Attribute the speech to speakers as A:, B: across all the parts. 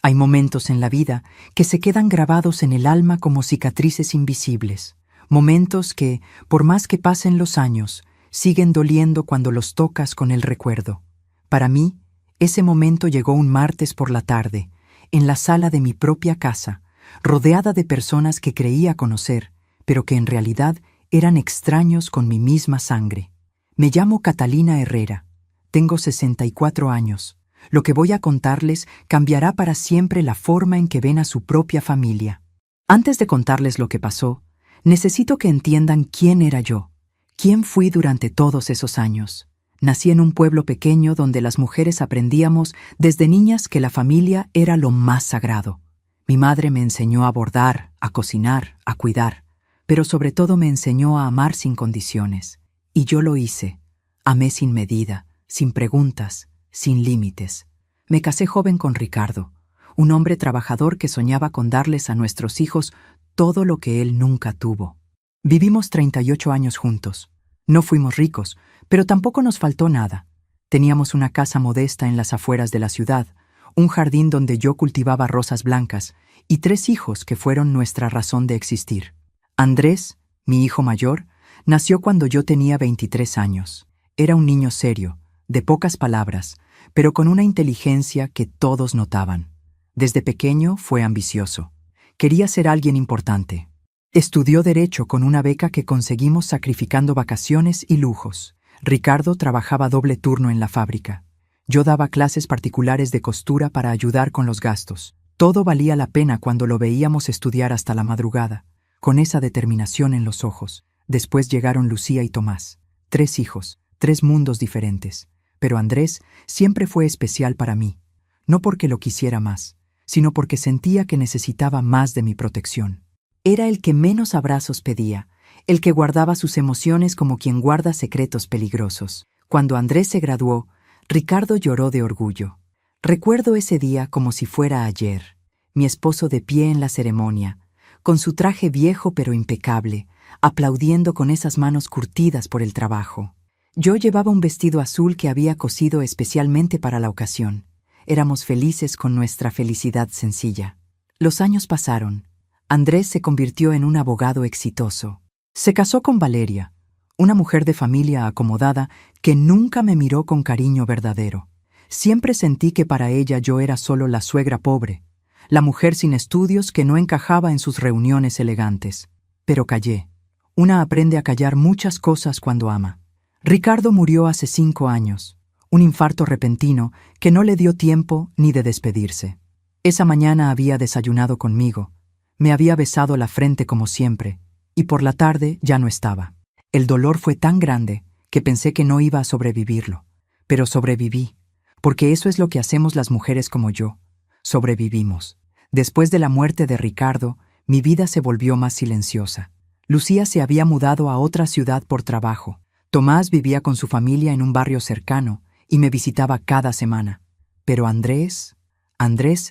A: Hay momentos en la vida que se quedan grabados en el alma como cicatrices invisibles, momentos que, por más que pasen los años, siguen doliendo cuando los tocas con el recuerdo. Para mí, ese momento llegó un martes por la tarde, en la sala de mi propia casa, rodeada de personas que creía conocer, pero que en realidad eran extraños con mi misma sangre. Me llamo Catalina Herrera. Tengo 64 años. Lo que voy a contarles cambiará para siempre la forma en que ven a su propia familia. Antes de contarles lo que pasó, necesito que entiendan quién era yo, quién fui durante todos esos años. Nací en un pueblo pequeño donde las mujeres aprendíamos desde niñas que la familia era lo más sagrado. Mi madre me enseñó a bordar, a cocinar, a cuidar, pero sobre todo me enseñó a amar sin condiciones. Y yo lo hice. Amé sin medida, sin preguntas, sin límites. Me casé joven con Ricardo, un hombre trabajador que soñaba con darles a nuestros hijos todo lo que él nunca tuvo. Vivimos 38 años juntos. No fuimos ricos, pero tampoco nos faltó nada. Teníamos una casa modesta en las afueras de la ciudad, un jardín donde yo cultivaba rosas blancas y 3 hijos que fueron nuestra razón de existir. Andrés, mi hijo mayor, nació cuando yo tenía 23 años. Era un niño serio, de pocas palabras, pero con una inteligencia que todos notaban. Desde pequeño fue ambicioso. Quería ser alguien importante. Estudió Derecho con una beca que conseguimos sacrificando vacaciones y lujos. Ricardo trabajaba doble turno en la fábrica. Yo daba clases particulares de costura para ayudar con los gastos. Todo valía la pena cuando lo veíamos estudiar hasta la madrugada, con esa determinación en los ojos. Después llegaron Lucía y Tomás. 3 hijos, 3 mundos diferentes. Pero Andrés siempre fue especial para mí. No porque lo quisiera más, sino porque sentía que necesitaba más de mi protección. Era el que menos abrazos pedía, el que guardaba sus emociones como quien guarda secretos peligrosos. Cuando Andrés se graduó, Ricardo lloró de orgullo. Recuerdo ese día como si fuera ayer. Mi esposo de pie en la ceremonia, con su traje viejo pero impecable, aplaudiendo con esas manos curtidas por el trabajo. Yo llevaba un vestido azul que había cosido especialmente para la ocasión. Éramos felices con nuestra felicidad sencilla. Los años pasaron. Andrés se convirtió en un abogado exitoso. Se casó con Valeria, una mujer de familia acomodada que nunca me miró con cariño verdadero. Siempre sentí que para ella yo era solo la suegra pobre, la mujer sin estudios que no encajaba en sus reuniones elegantes. Pero callé. Una aprende a callar muchas cosas cuando ama. Ricardo murió hace 5 años, un infarto repentino que no le dio tiempo ni de despedirse. Esa mañana había desayunado conmigo, me había besado la frente como siempre, y por la tarde ya no estaba. El dolor fue tan grande que pensé que no iba a sobrevivirlo, pero sobreviví, porque eso es lo que hacemos las mujeres como yo, sobrevivimos. Después de la muerte de Ricardo, mi vida se volvió más silenciosa. Lucía se había mudado a otra ciudad por trabajo. Tomás vivía con su familia en un barrio cercano y me visitaba cada semana. Pero Andrés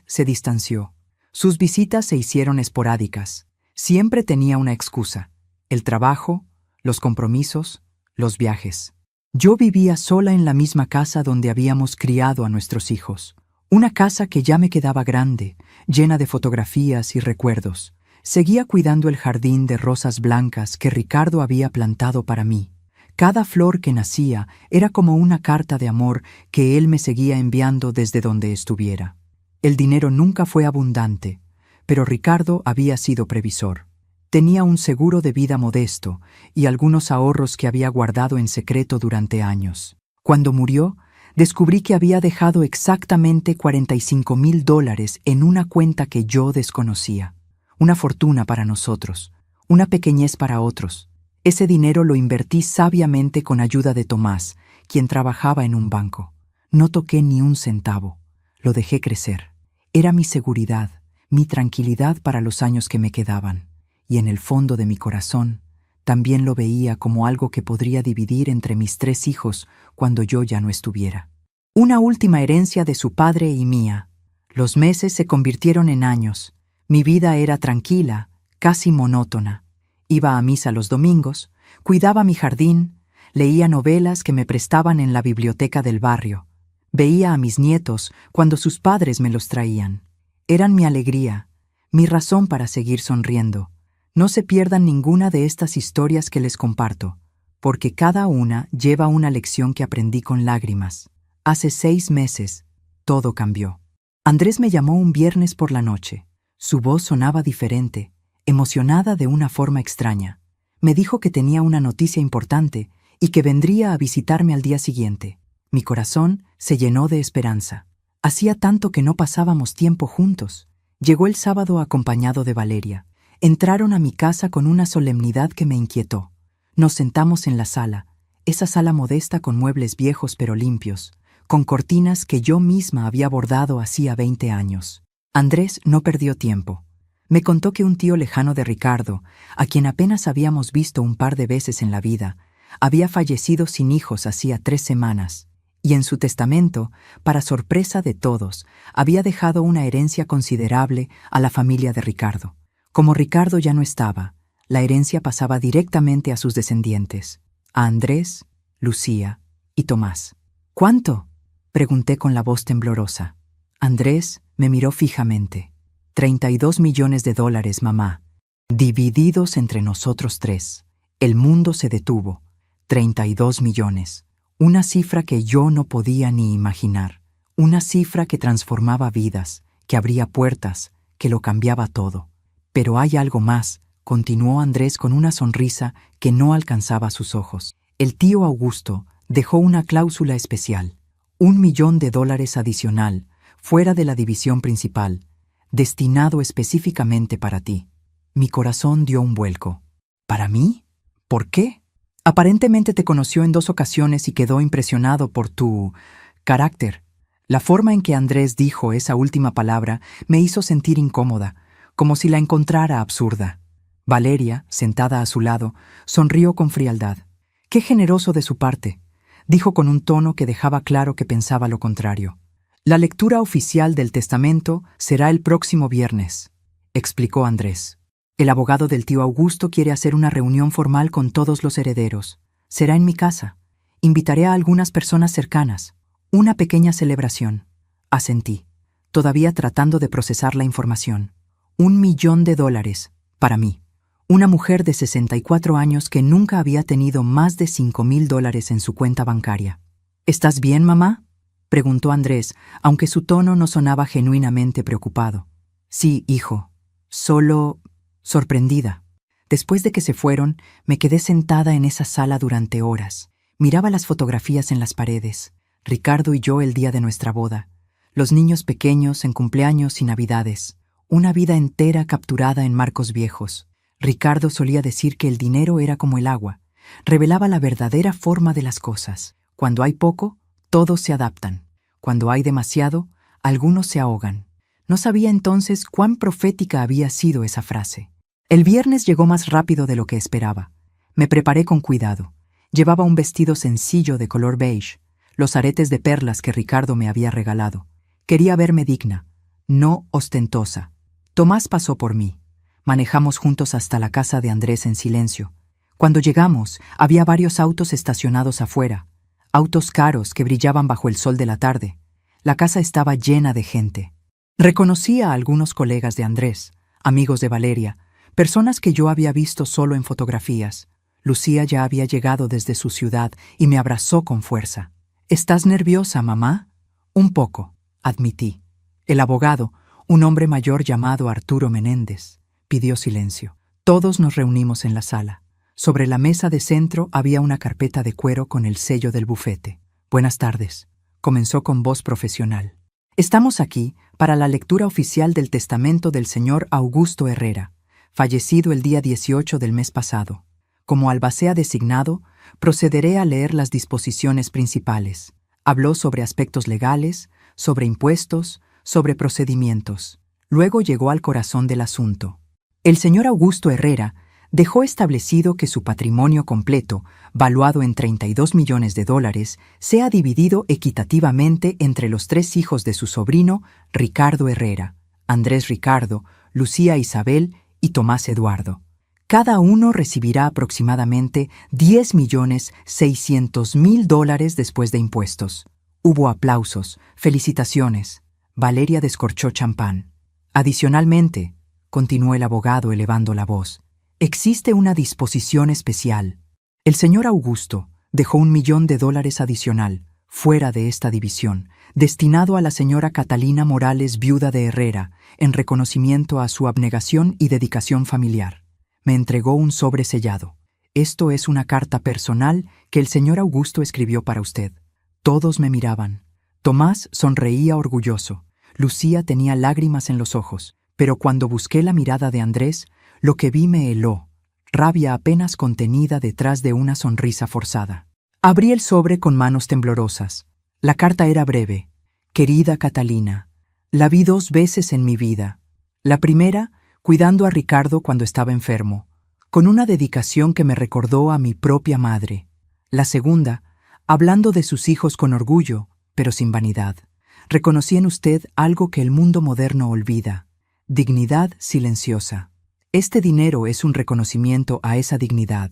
A: se distanció. Sus visitas se hicieron esporádicas. Siempre tenía una excusa: el trabajo, los compromisos, los viajes. Yo vivía sola en la misma casa donde habíamos criado a nuestros hijos. Una casa que ya me quedaba grande, llena de fotografías y recuerdos. Seguía cuidando el jardín de rosas blancas que Ricardo había plantado para mí. Cada flor que nacía era como una carta de amor que él me seguía enviando desde donde estuviera. El dinero nunca fue abundante, pero Ricardo había sido previsor. Tenía un seguro de vida modesto y algunos ahorros que había guardado en secreto durante años. Cuando murió, descubrí que había dejado exactamente $45,000 en una cuenta que yo desconocía. Una fortuna para nosotros, una pequeñez para otros. Ese dinero lo invertí sabiamente con ayuda de Tomás, quien trabajaba en un banco. No toqué ni un centavo. Lo dejé crecer. Era mi seguridad, mi tranquilidad para los años que me quedaban. Y en el fondo de mi corazón, también lo veía como algo que podría dividir entre mis 3 hijos cuando yo ya no estuviera. Una última herencia de su padre y mía. Los meses se convirtieron en años. Mi vida era tranquila, casi monótona. Iba a misa los domingos, cuidaba mi jardín, leía novelas que me prestaban en la biblioteca del barrio. Veía a mis nietos cuando sus padres me los traían. Eran mi alegría, mi razón para seguir sonriendo. No se pierdan ninguna de estas historias que les comparto, porque cada una lleva una lección que aprendí con lágrimas. Hace 6 meses, todo cambió. Andrés me llamó un viernes por la noche. Su voz sonaba diferente, emocionada de una forma extraña. Me dijo que tenía una noticia importante y que vendría a visitarme al día siguiente. Mi corazón se llenó de esperanza. Hacía tanto que no pasábamos tiempo juntos. Llegó el sábado acompañado de Valeria. Entraron a mi casa con una solemnidad que me inquietó. Nos sentamos en la sala, esa sala modesta con muebles viejos pero limpios, con cortinas que yo misma había bordado hacía 20 años. Andrés no perdió tiempo. Me contó que un tío lejano de Ricardo, a quien apenas habíamos visto un par de veces en la vida, había fallecido sin hijos hacía 3 semanas, y en su testamento, para sorpresa de todos, había dejado una herencia considerable a la familia de Ricardo. Como Ricardo ya no estaba, la herencia pasaba directamente a sus descendientes, a Andrés, Lucía y Tomás. ¿Cuánto?, pregunté con la voz temblorosa. Andrés me miró fijamente. 32 millones de dólares, mamá, divididos entre nosotros 3. El mundo se detuvo. 32 millones. Una cifra que yo no podía ni imaginar. Una cifra que transformaba vidas, que abría puertas, que lo cambiaba todo. Pero hay algo más, continuó Andrés con una sonrisa que no alcanzaba sus ojos. El tío Augusto dejó una cláusula especial, $1 millón adicional, fuera de la división principal, destinado específicamente para ti. Mi corazón dio un vuelco. ¿Para mí? ¿Por qué? Aparentemente te conoció en 2 ocasiones y quedó impresionado por tu carácter. La forma en que Andrés dijo esa última palabra me hizo sentir incómoda, como si la encontrara absurda. Valeria, sentada a su lado, sonrió con frialdad. «Qué generoso de su parte», dijo con un tono que dejaba claro que pensaba lo contrario. «La lectura oficial del testamento será el próximo viernes», explicó Andrés. «El abogado del tío Augusto quiere hacer una reunión formal con todos los herederos. Será en mi casa. Invitaré a algunas personas cercanas. Una pequeña celebración». Asentí, todavía tratando de procesar la información. $1 millón para mí. Una mujer de 64 años que nunca había tenido más de $5,000 en su cuenta bancaria. «¿Estás bien, mamá?», preguntó Andrés, aunque su tono no sonaba genuinamente preocupado. «Sí, hijo. Solo sorprendida». Después de que se fueron, me quedé sentada en esa sala durante horas. Miraba las fotografías en las paredes. Ricardo y yo el día de nuestra boda. Los niños pequeños en cumpleaños y navidades. Una vida entera capturada en marcos viejos. Ricardo solía decir que el dinero era como el agua. Revelaba la verdadera forma de las cosas. Cuando hay poco, todos se adaptan. Cuando hay demasiado, algunos se ahogan. No sabía entonces cuán profética había sido esa frase. El viernes llegó más rápido de lo que esperaba. Me preparé con cuidado. Llevaba un vestido sencillo de color beige, los aretes de perlas que Ricardo me había regalado. Quería verme digna, no ostentosa. Tomás pasó por mí. Manejamos juntos hasta la casa de Andrés en silencio. Cuando llegamos, había varios autos estacionados afuera, autos caros que brillaban bajo el sol de la tarde. La casa estaba llena de gente. Reconocí a algunos colegas de Andrés, amigos de Valeria, personas que yo había visto solo en fotografías. Lucía ya había llegado desde su ciudad y me abrazó con fuerza. «¿Estás nerviosa, mamá?». «Un poco», admití. El abogado, un hombre mayor llamado Arturo Menéndez, pidió silencio. Todos nos reunimos en la sala. Sobre la mesa de centro había una carpeta de cuero con el sello del bufete. «Buenas tardes», comenzó con voz profesional. «Estamos aquí para la lectura oficial del testamento del señor Augusto Herrera, fallecido el día 18 del mes pasado. Como albacea designado, procederé a leer las disposiciones principales». Habló sobre aspectos legales, sobre impuestos, sobre procedimientos. Luego llegó al corazón del asunto. El señor Augusto Herrera dejó establecido que su patrimonio completo, valuado en $32 millones, sea dividido equitativamente entre los 3 hijos de su sobrino Ricardo Herrera, Andrés Ricardo, Lucía Isabel y Tomás Eduardo. Cada uno recibirá aproximadamente $10,600,000 después de impuestos. Hubo aplausos, felicitaciones. Valeria descorchó champán. Adicionalmente, continuó el abogado elevando la voz, existe una disposición especial. El señor Augusto dejó $1.000.000 adicional, fuera de esta división, destinado a la señora Catalina Morales, viuda de Herrera, en reconocimiento a su abnegación y dedicación familiar. Me entregó un sobre sellado. Esto es una carta personal que el señor Augusto escribió para usted. Todos me miraban. Tomás sonreía orgulloso. Lucía tenía lágrimas en los ojos, pero cuando busqué la mirada de Andrés, lo que vi me heló, rabia apenas contenida detrás de una sonrisa forzada. Abrí el sobre con manos temblorosas. La carta era breve. Querida Catalina, la vi 2 veces en mi vida. La primera, cuidando a Ricardo cuando estaba enfermo, con una dedicación que me recordó a mi propia madre. La segunda, hablando de sus hijos con orgullo, pero sin vanidad. Reconocí en usted algo que el mundo moderno olvida: dignidad silenciosa. Este dinero es un reconocimiento a esa dignidad.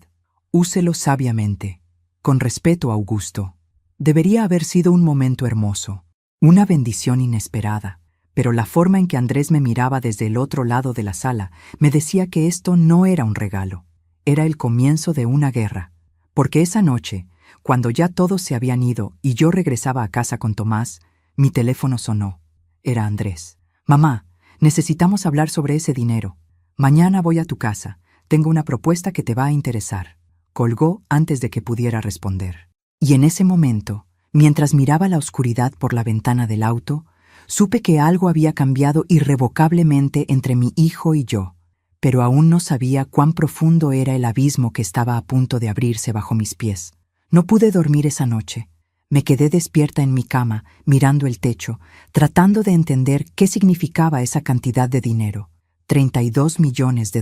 A: Úselo sabiamente. Con respeto, Augusto. Debería haber sido un momento hermoso, una bendición inesperada, pero la forma en que Andrés me miraba desde el otro lado de la sala me decía que esto no era un regalo, era el comienzo de una guerra, porque esa noche, cuando ya todos se habían ido y yo regresaba a casa con Tomás, mi teléfono sonó. Era Andrés. Mamá, necesitamos hablar sobre ese dinero. Mañana voy a tu casa. Tengo una propuesta que te va a interesar. Colgó antes de que pudiera responder. Y en ese momento, mientras miraba la oscuridad por la ventana del auto, supe que algo había cambiado irrevocablemente entre mi hijo y yo, pero aún no sabía cuán profundo era el abismo que estaba a punto de abrirse bajo mis pies. No pude dormir esa noche. Me quedé despierta en mi cama, mirando el techo, tratando de entender qué significaba esa cantidad de dinero. $32 millones.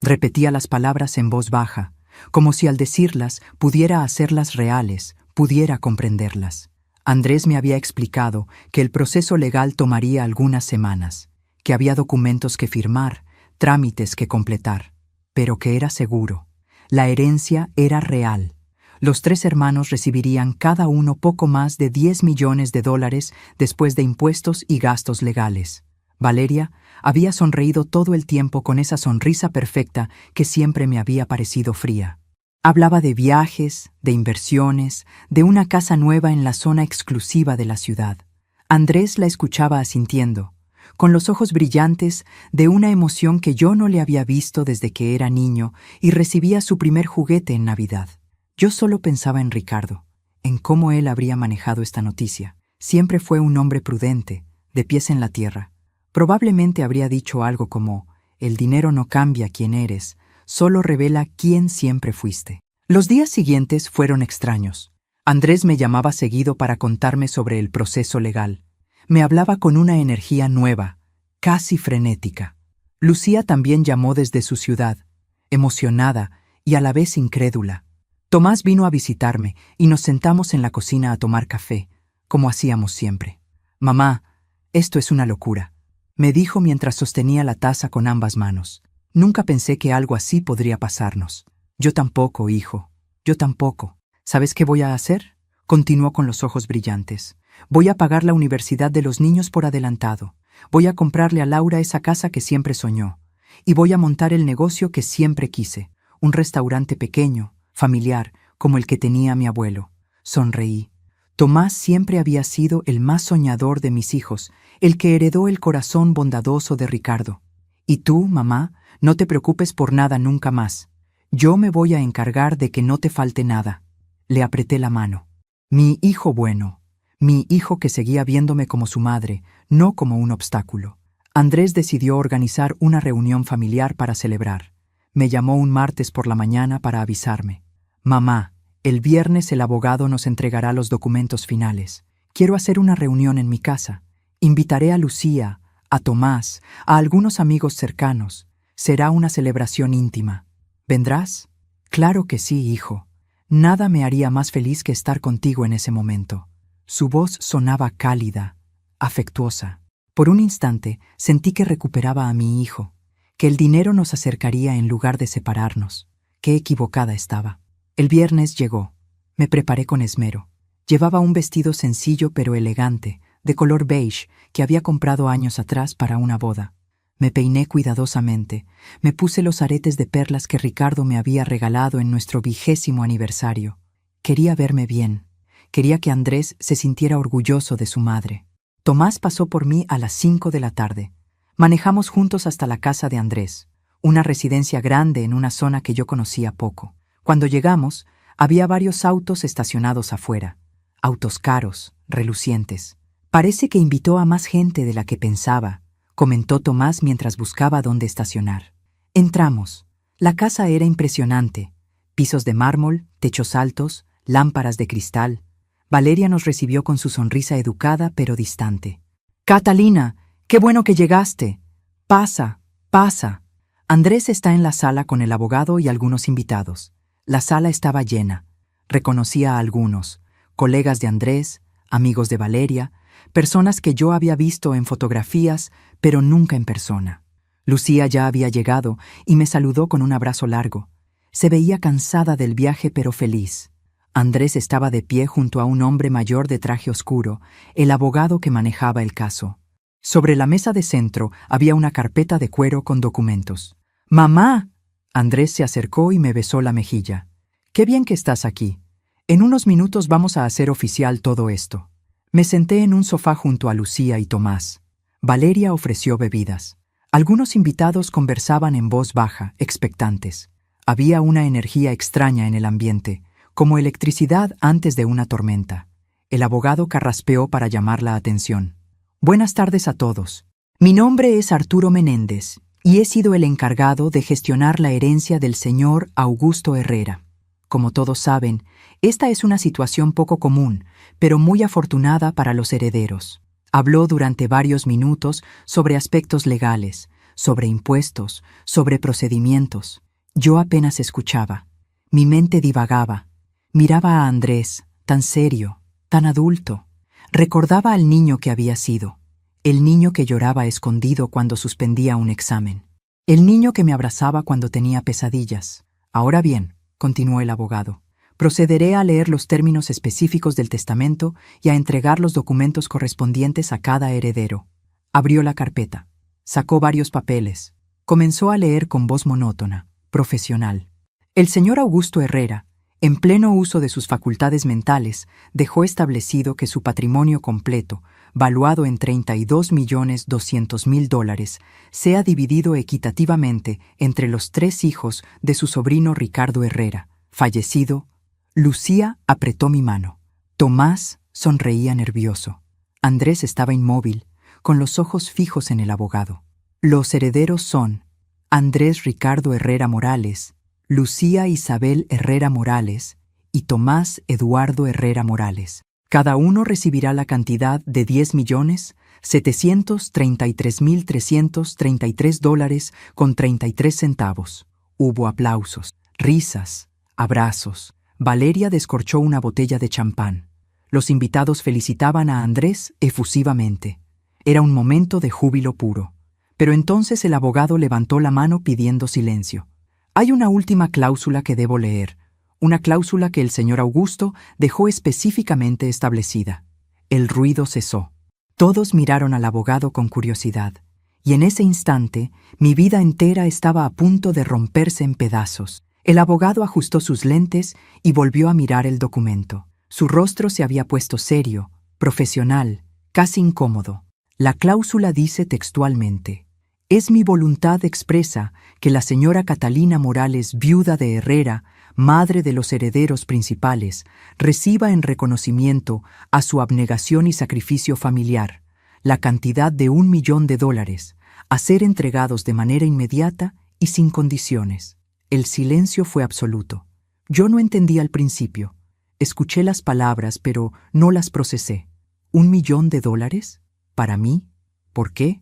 A: Repetía las palabras en voz baja, como si al decirlas pudiera hacerlas reales, pudiera comprenderlas. Andrés me había explicado que el proceso legal tomaría algunas semanas, que había documentos que firmar, trámites que completar, pero que era seguro. La herencia era real. Los 3 hermanos recibirían cada uno poco más de $10 millones después de impuestos y gastos legales. Valeria había sonreído todo el tiempo con esa sonrisa perfecta que siempre me había parecido fría. Hablaba de viajes, de inversiones, de una casa nueva en la zona exclusiva de la ciudad. Andrés la escuchaba asintiendo, con los ojos brillantes de una emoción que yo no le había visto desde que era niño y recibía su primer juguete en Navidad. Yo solo pensaba en Ricardo, en cómo él habría manejado esta noticia. Siempre fue un hombre prudente, de pies en la tierra. Probablemente habría dicho algo como: el dinero no cambia quién eres, solo revela quién siempre fuiste. Los días siguientes fueron extraños. Andrés me llamaba seguido para contarme sobre el proceso legal. Me hablaba con una energía nueva, casi frenética. Lucía también llamó desde su ciudad, emocionada y a la vez incrédula. Tomás vino a visitarme y nos sentamos en la cocina a tomar café, como hacíamos siempre. Mamá, esto es una locura, me dijo mientras sostenía la taza con ambas manos. Nunca pensé que algo así podría pasarnos. Yo tampoco, hijo, yo tampoco. ¿Sabes qué voy a hacer? Continuó con los ojos brillantes. Voy a pagar la universidad de los niños por adelantado. Voy a comprarle a Laura esa casa que siempre soñó. Y voy a montar el negocio que siempre quise, un restaurante pequeño, familiar, como el que tenía mi abuelo. Sonreí. Tomás siempre había sido el más soñador de mis hijos, el que heredó el corazón bondadoso de Ricardo. Y tú, mamá, no te preocupes por nada nunca más. Yo me voy a encargar de que no te falte nada. Le apreté la mano. Mi hijo bueno, mi hijo que seguía viéndome como su madre, no como un obstáculo. Andrés decidió organizar una reunión familiar para celebrar. Me llamó un martes por la mañana para avisarme. Mamá, el viernes el abogado nos entregará los documentos finales. Quiero hacer una reunión en mi casa. Invitaré a Lucía, a Tomás, a algunos amigos cercanos. Será una celebración íntima. ¿Vendrás? Claro que sí, hijo. Nada me haría más feliz que estar contigo en ese momento. Su voz sonaba cálida, afectuosa. Por un instante sentí que recuperaba a mi hijo, que el dinero nos acercaría en lugar de separarnos. Qué equivocada estaba. El viernes llegó. Me preparé con esmero. Llevaba un vestido sencillo pero elegante, de color beige, que había comprado años atrás para una boda. Me peiné cuidadosamente, me puse los aretes de perlas que Ricardo me había regalado en nuestro 20º aniversario. Quería verme bien, quería que Andrés se sintiera orgulloso de su madre. Tomás pasó por mí a las 5 de la tarde. Manejamos juntos hasta la casa de Andrés, una residencia grande en una zona que yo conocía poco. Cuando llegamos, había varios autos estacionados afuera, autos caros, relucientes. Parece que invitó a más gente de la que pensaba, comentó Tomás mientras buscaba dónde estacionar. Entramos. La casa era impresionante. Pisos de mármol, techos altos, lámparas de cristal. Valeria nos recibió con su sonrisa educada pero distante. «Catalina, qué bueno que llegaste. Pasa, pasa». Andrés está en la sala con el abogado y algunos invitados. La sala estaba llena. Reconocía a algunos, colegas de Andrés, amigos de Valeria, personas que yo había visto en fotografías, pero nunca en persona. Lucía ya había llegado y me saludó con un abrazo largo. Se veía cansada del viaje pero feliz. Andrés estaba de pie junto a un hombre mayor de traje oscuro, el abogado que manejaba el caso. Sobre la mesa de centro había una carpeta de cuero con documentos. «¡Mamá!». Andrés se acercó y me besó la mejilla. «Qué bien que estás aquí. En unos minutos vamos a hacer oficial todo esto». Me senté en un sofá junto a Lucía y Tomás. Valeria ofreció bebidas. Algunos invitados conversaban en voz baja, expectantes. Había una energía extraña en el ambiente, como electricidad antes de una tormenta. El abogado carraspeó para llamar la atención. «Buenas tardes a todos. Mi nombre es Arturo Menéndez y he sido el encargado de gestionar la herencia del señor Augusto Herrera. Como todos saben, esta es una situación poco común, pero muy afortunada para los herederos». Habló durante varios minutos sobre aspectos legales, sobre impuestos, sobre procedimientos. Yo apenas escuchaba. Mi mente divagaba. Miraba a Andrés, tan serio, tan adulto. Recordaba al niño que había sido, el niño que lloraba escondido cuando suspendía un examen, el niño que me abrazaba cuando tenía pesadillas. «Ahora bien», continuó el abogado, «procederé a leer los términos específicos del testamento y a entregar los documentos correspondientes a cada heredero». Abrió la carpeta, sacó varios papeles, comenzó a leer con voz monótona, profesional. El señor Augusto Herrera, en pleno uso de sus facultades mentales, dejó establecido que su patrimonio completo, valuado en $32.200.000, sea dividido equitativamente entre los 3 hijos de su sobrino Ricardo Herrera, fallecido. Lucía apretó mi mano. Tomás sonreía nervioso. Andrés estaba inmóvil, con los ojos fijos en el abogado. Los herederos son Andrés Ricardo Herrera Morales, Lucía Isabel Herrera Morales y Tomás Eduardo Herrera Morales. Cada uno recibirá la cantidad de $10.733.333 Hubo aplausos, risas, abrazos. Valeria descorchó una botella de champán. Los invitados felicitaban a Andrés efusivamente. Era un momento de júbilo puro. Pero entonces el abogado levantó la mano pidiendo silencio. «Hay una última cláusula que debo leer, una cláusula que el señor Augusto dejó específicamente establecida». El ruido cesó. Todos miraron al abogado con curiosidad, y en ese instante mi vida entera estaba a punto de romperse en pedazos. El abogado ajustó sus lentes y volvió a mirar el documento. Su rostro se había puesto serio, profesional, casi incómodo. La cláusula dice textualmente: «Es mi voluntad expresa que la señora Catalina Morales, viuda de Herrera, madre de los herederos principales, reciba en reconocimiento a su abnegación y sacrificio familiar la cantidad de $1.000.000, a ser entregados de manera inmediata y sin condiciones». El silencio fue absoluto. Yo no entendí al principio. Escuché las palabras, pero no las procesé. $1.000.000? ¿Para mí? ¿Por qué?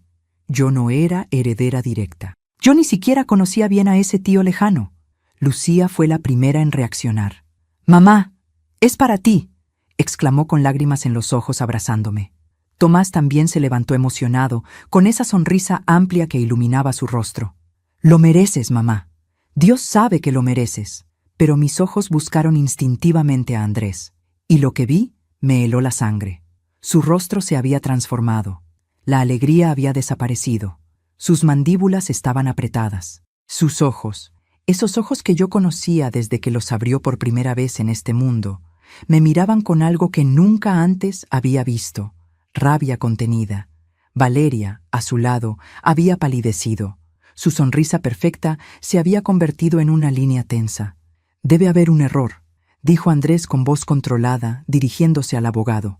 A: Yo no era heredera directa. Yo ni siquiera conocía bien a ese tío lejano. Lucía fue la primera en reaccionar. «Mamá, es para ti», exclamó con lágrimas en los ojos abrazándome. Tomás también se levantó emocionado, con esa sonrisa amplia que iluminaba su rostro. «Lo mereces, mamá. Dios sabe que lo mereces». Pero mis ojos buscaron instintivamente a Andrés, y lo que vi me heló la sangre. Su rostro se había transformado. La alegría había desaparecido. Sus mandíbulas estaban apretadas. Sus ojos, esos ojos que yo conocía desde que los abrió por primera vez en este mundo, me miraban con algo que nunca antes había visto: rabia contenida. Valeria, a su lado, había palidecido. Su sonrisa perfecta se había convertido en una línea tensa. «Debe haber un error», dijo Andrés con voz controlada, dirigiéndose al abogado.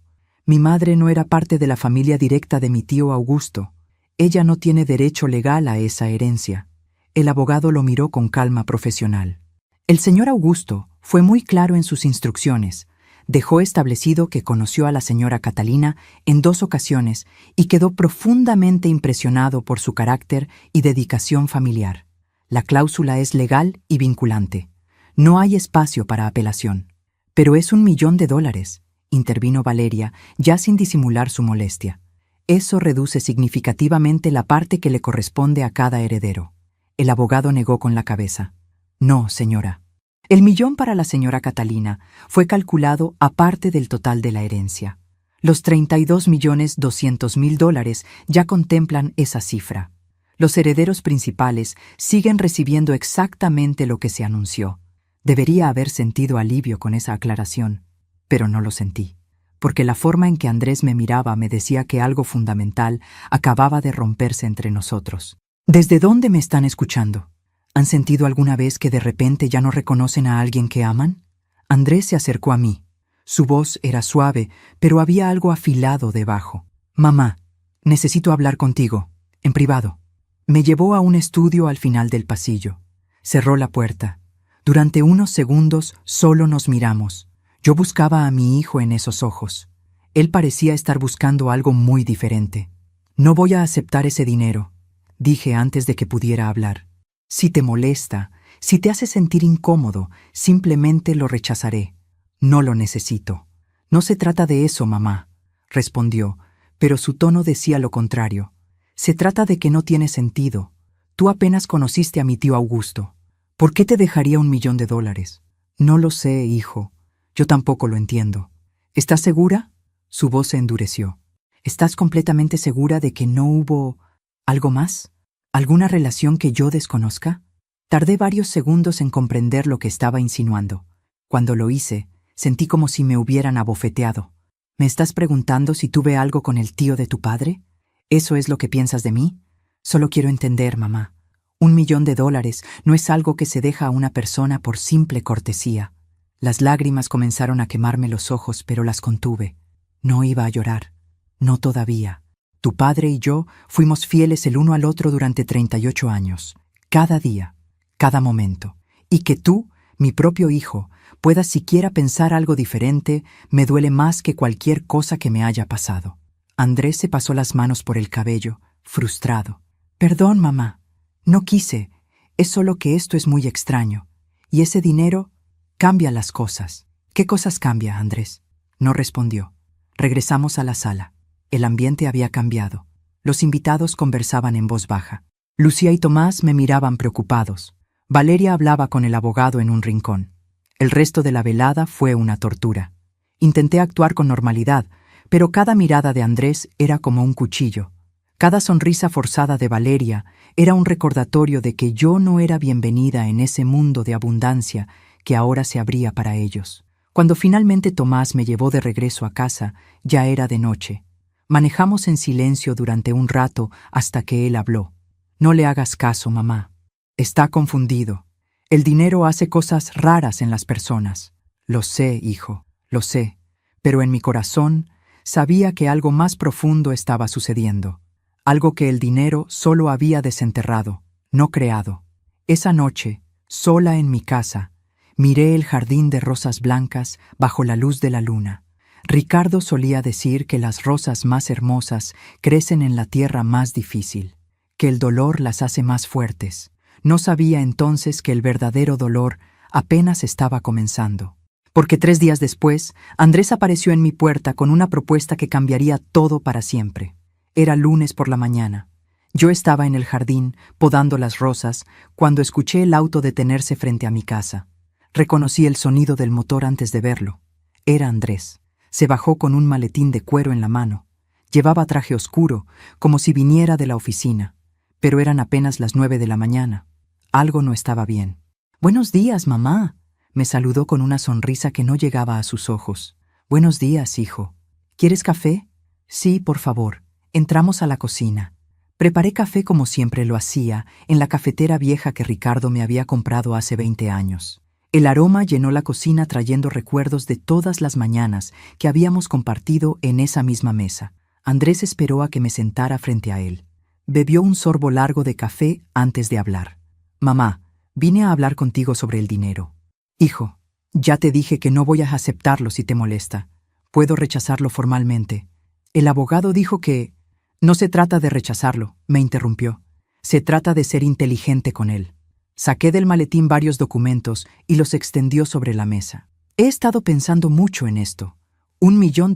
A: «Mi madre no era parte de la familia directa de mi tío Augusto. Ella no tiene derecho legal a esa herencia». El abogado lo miró con calma profesional. El señor Augusto fue muy claro en sus instrucciones. Dejó establecido que conoció a la señora Catalina en 2 ocasiones y quedó profundamente impresionado por su carácter y dedicación familiar. La cláusula es legal y vinculante. No hay espacio para apelación. «Pero es $1.000.000, intervino Valeria, ya sin disimular su molestia. «Eso reduce significativamente la parte que le corresponde a cada heredero». El abogado negó con la cabeza. «No, señora. El millón para la señora Catalina fue calculado aparte del total de la herencia. Los $32.200.000 ya contemplan esa cifra. Los herederos principales siguen recibiendo exactamente lo que se anunció». Debería haber sentido alivio con esa aclaración, pero no lo sentí, porque la forma en que Andrés me miraba me decía que algo fundamental acababa de romperse entre nosotros. «¿Desde dónde me están escuchando? ¿Han sentido alguna vez que de repente ya no reconocen a alguien que aman?» Andrés se acercó a mí. Su voz era suave, pero había algo afilado debajo. «Mamá, necesito hablar contigo, en privado». Me llevó a un estudio al final del pasillo. Cerró la puerta. Durante unos segundos solo nos miramos. Yo buscaba a mi hijo en esos ojos. Él parecía estar buscando algo muy diferente. «No voy a aceptar ese dinero», dije antes de que pudiera hablar. «Si te molesta, si te hace sentir incómodo, simplemente lo rechazaré. No lo necesito». «No se trata de eso, mamá», respondió, pero su tono decía lo contrario. «Se trata de que no tiene sentido. Tú apenas conociste a mi tío Augusto. ¿Por qué te dejaría $1.000.000? «No lo sé, hijo. Yo tampoco lo entiendo». «¿Estás segura?» Su voz se endureció. «¿Estás completamente segura de que no hubo algo más? ¿Alguna relación que yo desconozca?» Tardé varios segundos en comprender lo que estaba insinuando. Cuando lo hice, sentí como si me hubieran abofeteado. «¿Me estás preguntando si tuve algo con el tío de tu padre? ¿Eso es lo que piensas de mí? Solo quiero entender, mamá. $1.000.000 no es algo que se deja a una persona por simple cortesía». Las lágrimas comenzaron a quemarme los ojos, pero las contuve. No iba a llorar. No todavía. Tu padre y yo fuimos fieles el uno al otro durante 38 años. Cada día, cada momento. Y que tú, mi propio hijo, puedas siquiera pensar algo diferente, me duele más que cualquier cosa que me haya pasado. Andrés se pasó las manos por el cabello, frustrado. «Perdón, mamá. No quise. Es solo que esto es muy extraño. Y ese dinero cambia las cosas». «¿Qué cosas cambia, Andrés?». No respondió. Regresamos a la sala. El ambiente había cambiado. Los invitados conversaban en voz baja. Lucía y Tomás me miraban preocupados. Valeria hablaba con el abogado en un rincón. El resto de la velada fue una tortura. Intenté actuar con normalidad, pero cada mirada de Andrés era como un cuchillo. Cada sonrisa forzada de Valeria era un recordatorio de que yo no era bienvenida en ese mundo de abundancia que ahora se abría para ellos. Cuando finalmente Tomás me llevó de regreso a casa, ya era de noche. Manejamos en silencio durante un rato hasta que él habló. «No le hagas caso, mamá. Está confundido. El dinero hace cosas raras en las personas». «Lo sé, hijo, lo sé, pero en mi corazón sabía que algo más profundo estaba sucediendo. Algo que el dinero solo había desenterrado, no creado. Esa noche, sola en mi casa, miré el jardín de rosas blancas bajo la luz de la luna. Ricardo solía decir que las rosas más hermosas crecen en la tierra más difícil, que el dolor las hace más fuertes. No sabía entonces que el verdadero dolor apenas estaba comenzando. Porque 3 días después, Andrés apareció en mi puerta con una propuesta que cambiaría todo para siempre. Era lunes por la mañana. Yo estaba en el jardín, podando las rosas, cuando escuché el auto detenerse frente a mi casa. Reconocí el sonido del motor antes de verlo. Era Andrés. Se bajó con un maletín de cuero en la mano. Llevaba traje oscuro, como si viniera de la oficina, pero eran apenas las 9 de la mañana. Algo no estaba bien. «Buenos días, mamá», me saludó con una sonrisa que no llegaba a sus ojos. «Buenos días, hijo. ¿Quieres café?» «Sí, por favor». Entramos a la cocina. Preparé café como siempre lo hacía, en la cafetera vieja que Ricardo me había comprado hace 20 años. El aroma llenó la cocina trayendo recuerdos de todas las mañanas que habíamos compartido en esa misma mesa. Andrés esperó a que me sentara frente a él. Bebió un sorbo largo de café antes de hablar. «Mamá, vine a hablar contigo sobre el dinero». «Hijo, ya te dije que no voy a aceptarlo si te molesta. Puedo rechazarlo formalmente». El abogado dijo que... «No se trata de rechazarlo», me interrumpió. «Se trata de ser inteligente con él». Saqué del maletín varios documentos y los extendió sobre la mesa. «He estado pensando mucho en esto. $1 millón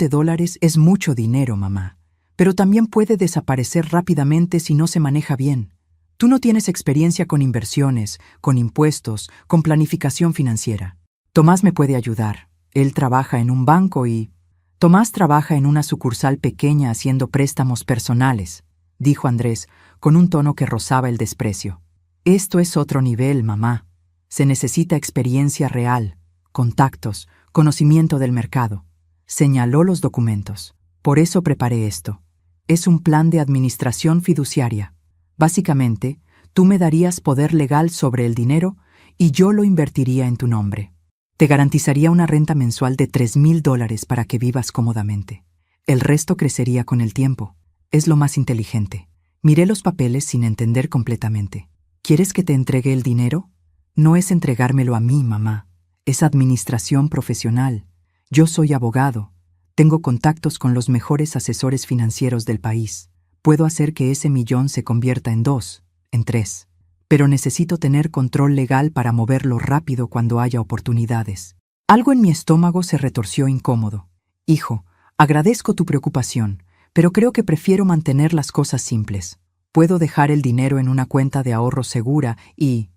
A: es mucho dinero, mamá. Pero también puede desaparecer rápidamente si no se maneja bien. Tú no tienes experiencia con inversiones, con impuestos, con planificación financiera. Tomás me puede ayudar. Él trabaja en un banco y... Tomás trabaja en una sucursal pequeña haciendo préstamos personales», dijo Andrés, con un tono que rozaba el desprecio. «Esto es otro nivel, mamá. Se necesita experiencia real, contactos, conocimiento del mercado». Señaló los documentos. «Por eso preparé esto. Es un plan de administración fiduciaria. Básicamente, tú me darías poder legal sobre el dinero y yo lo invertiría en tu nombre. Te garantizaría una renta mensual de $3,000 para que vivas cómodamente. El resto crecería con el tiempo. Es lo más inteligente». Miré los papeles sin entender completamente. «¿Quieres que te entregue el dinero?» «No es entregármelo a mí, mamá. Es administración profesional. Yo soy abogado. Tengo contactos con los mejores asesores financieros del país. Puedo hacer que ese millón se convierta en 2, en 3. Pero necesito tener control legal para moverlo rápido cuando haya oportunidades». Algo en mi estómago se retorció incómodo. «Hijo, agradezco tu preocupación, pero creo que prefiero mantener las cosas simples. Puedo dejar el dinero en una cuenta de ahorros segura y...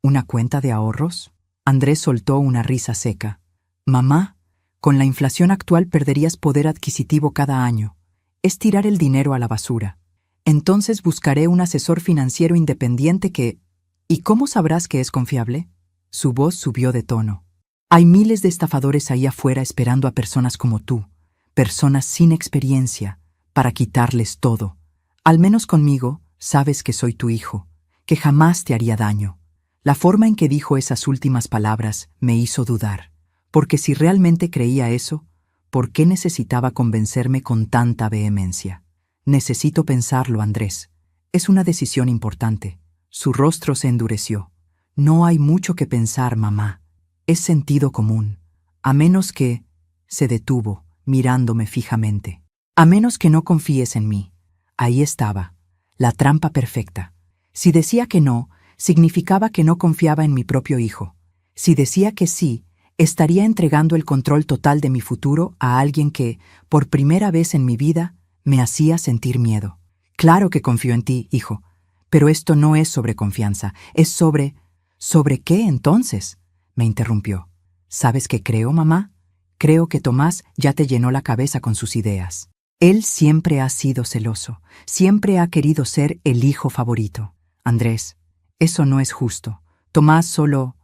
A: ¿Una cuenta de ahorros?». Andrés soltó una risa seca. «Mamá, con la inflación actual perderías poder adquisitivo cada año. Es tirar el dinero a la basura. Entonces buscaré un asesor financiero independiente que... ¿Y cómo sabrás que es confiable?». Su voz subió de tono. «Hay miles de estafadores ahí afuera esperando a personas como tú, personas sin experiencia, para quitarles todo. Al menos conmigo, sabes que soy tu hijo, que jamás te haría daño». La forma en que dijo esas últimas palabras me hizo dudar, porque si realmente creía eso, ¿por qué necesitaba convencerme con tanta vehemencia? «Necesito pensarlo, Andrés. Es una decisión importante». Su rostro se endureció. «No hay mucho que pensar, mamá. Es sentido común. A menos que...» Se detuvo, mirándome fijamente. «A menos que no confíes en mí». Ahí estaba, la trampa perfecta. Si decía que no, significaba que no confiaba en mi propio hijo. Si decía que sí, estaría entregando el control total de mi futuro a alguien que, por primera vez en mi vida, me hacía sentir miedo. «Claro que confío en ti, hijo, pero esto no es sobre confianza, es sobre... ¿Sobre qué, entonces?», me interrumpió. «¿Sabes qué creo, mamá? Creo que Tomás ya te llenó la cabeza con sus ideas. Él siempre ha sido celoso, siempre ha querido ser el hijo favorito. Andrés, eso no es justo. Tomás solo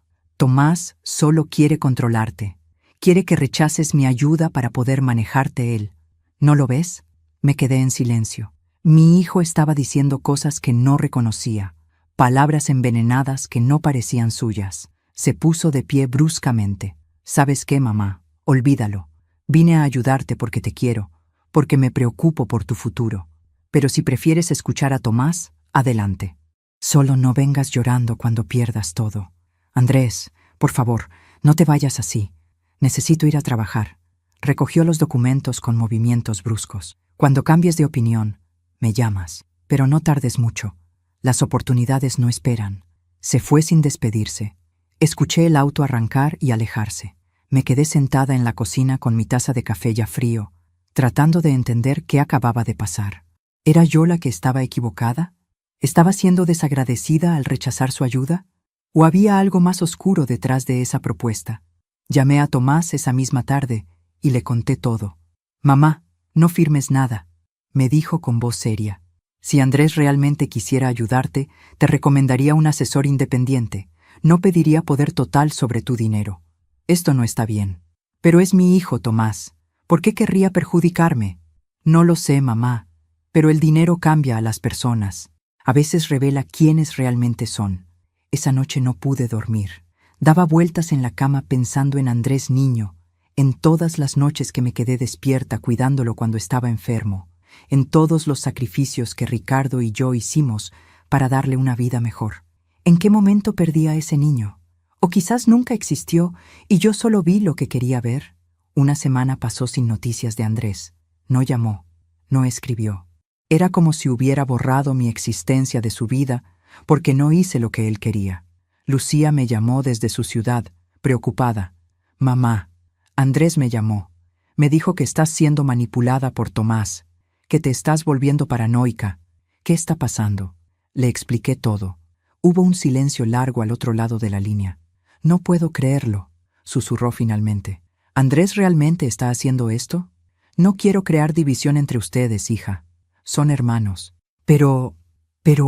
A: quiere controlarte. Quiere que rechaces mi ayuda para poder manejarte él. ¿No lo ves?». Me quedé en silencio. Mi hijo estaba diciendo cosas que no reconocía, palabras envenenadas que no parecían suyas. Se puso de pie bruscamente. «¿Sabes qué, mamá? Olvídalo. Vine a ayudarte porque te quiero, porque me preocupo por tu futuro. Pero si prefieres escuchar a Tomás, adelante. Solo no vengas llorando cuando pierdas todo. Andrés, por favor, no te vayas así. Necesito ir a trabajar». Recogió los documentos con movimientos bruscos. «Cuando cambies de opinión, me llamas, pero no tardes mucho. Las oportunidades no esperan». Se fue sin despedirse. Escuché el auto arrancar y alejarse. Me quedé sentada en la cocina con mi taza de café ya frío, tratando de entender qué acababa de pasar. ¿Era yo la que estaba equivocada? ¿Estaba siendo desagradecida al rechazar su ayuda? ¿O había algo más oscuro detrás de esa propuesta? Llamé a Tomás esa misma tarde y le conté todo. Mamá, no firmes nada, me dijo con voz seria. Si Andrés realmente quisiera ayudarte, te recomendaría un asesor independiente. No pediría poder total sobre tu dinero. Esto no está bien. Pero es mi hijo, Tomás. ¿Por qué querría perjudicarme? No lo sé, mamá, pero el dinero cambia a las personas. A veces revela quiénes realmente son. Esa noche no pude dormir. Daba vueltas en la cama pensando en Andrés niño, en todas las noches que me quedé despierta cuidándolo cuando estaba enfermo, en todos los sacrificios que Ricardo y yo hicimos para darle una vida mejor. ¿En qué momento perdí a ese niño? O quizás nunca existió y yo solo vi lo que quería ver. Una semana pasó sin noticias de Andrés. No llamó, no escribió. Era como si hubiera borrado mi existencia de su vida porque no hice lo que él quería. Lucía me llamó desde su ciudad, preocupada. Mamá, Andrés me llamó. Me dijo que estás siendo manipulada por Tomás, que te estás volviendo paranoica. ¿Qué está pasando? Le expliqué todo. Hubo un silencio largo al otro lado de la línea. No puedo creerlo, susurró finalmente. ¿Andrés realmente está haciendo esto? No quiero crear división entre ustedes, hija. Son hermanos. Pero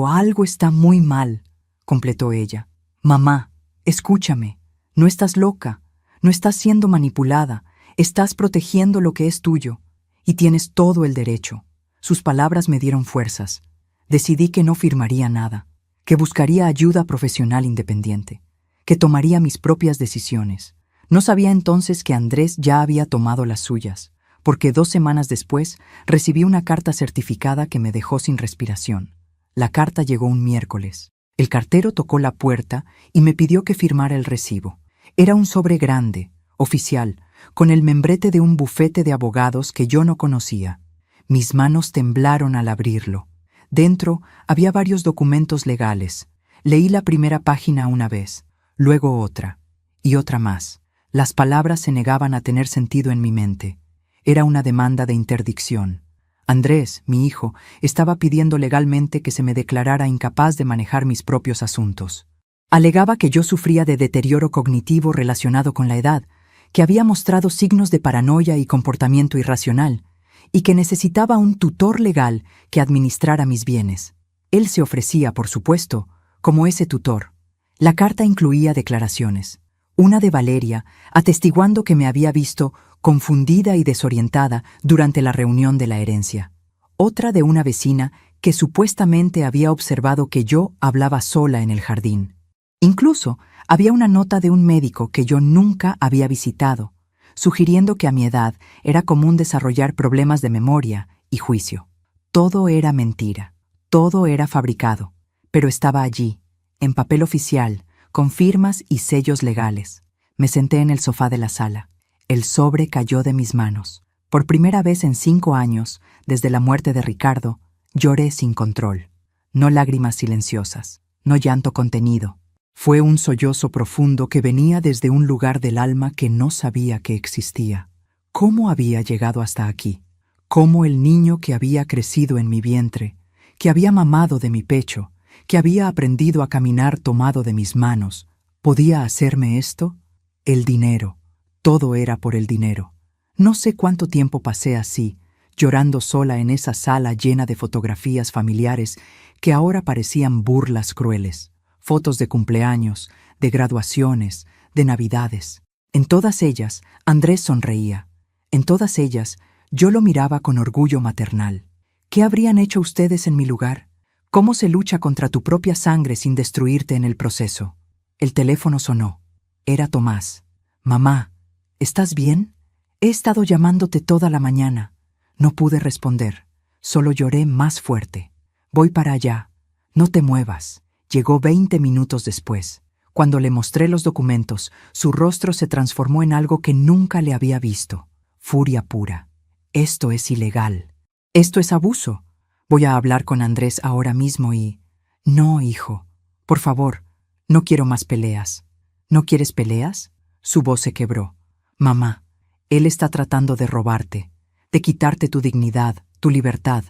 A: algo está muy mal, completó ella. Mamá, escúchame. No estás loca. No estás siendo manipulada. Estás protegiendo lo que es tuyo. Y tienes todo el derecho. Sus palabras me dieron fuerzas. Decidí que no firmaría nada, que buscaría ayuda profesional independiente, que tomaría mis propias decisiones. No sabía entonces que Andrés ya había tomado las suyas, porque 2 semanas después recibí una carta certificada que me dejó sin respiración. La carta llegó un miércoles. El cartero tocó la puerta y me pidió que firmara el recibo. Era un sobre grande, oficial, con el membrete de un bufete de abogados que yo no conocía. Mis manos temblaron al abrirlo. Dentro había varios documentos legales. Leí la primera página una vez, luego otra, y otra más. Las palabras se negaban a tener sentido en mi mente. Era una demanda de interdicción. Andrés, mi hijo, estaba pidiendo legalmente que se me declarara incapaz de manejar mis propios asuntos. Alegaba que yo sufría de deterioro cognitivo relacionado con la edad, que había mostrado signos de paranoia y comportamiento irracional, y que necesitaba un tutor legal que administrara mis bienes. Él se ofrecía, por supuesto, como ese tutor. La carta incluía declaraciones. Una de Valeria, atestiguando que me había visto confundida y desorientada durante la reunión de la herencia. Otra de una vecina que supuestamente había observado que yo hablaba sola en el jardín. Incluso había una nota de un médico que yo nunca había visitado, sugiriendo que a mi edad era común desarrollar problemas de memoria y juicio. Todo era mentira, todo era fabricado, pero estaba allí, en papel oficial, con firmas y sellos legales. Me senté en el sofá de la sala. El sobre cayó de mis manos. Por primera vez en 5 años, desde la muerte de Ricardo, lloré sin control. No lágrimas silenciosas, no llanto contenido. Fue un sollozo profundo que venía desde un lugar del alma que no sabía que existía. ¿Cómo había llegado hasta aquí? ¿Cómo el niño que había crecido en mi vientre, que había mamado de mi pecho, que había aprendido a caminar tomado de mis manos, podía hacerme esto? El dinero. Todo era por el dinero. No sé cuánto tiempo pasé así, llorando sola en esa sala llena de fotografías familiares que ahora parecían burlas crueles. Fotos de cumpleaños, de graduaciones, de navidades. En todas ellas, Andrés sonreía. En todas ellas, yo lo miraba con orgullo maternal. ¿Qué habrían hecho ustedes en mi lugar? ¿Cómo se lucha contra tu propia sangre sin destruirte en el proceso? El teléfono sonó. Era Tomás. Mamá, ¿estás bien? He estado llamándote toda la mañana. No pude responder. Solo lloré más fuerte. Voy para allá. No te muevas. Llegó 20 minutos después. Cuando le mostré los documentos, su rostro se transformó en algo que nunca le había visto. Furia pura. Esto es ilegal. Esto es abuso. Voy a hablar con Andrés ahora mismo y... No, hijo. Por favor, no quiero más peleas. ¿No quieres peleas? Su voz se quebró. Mamá, él está tratando de robarte, de quitarte tu dignidad, tu libertad.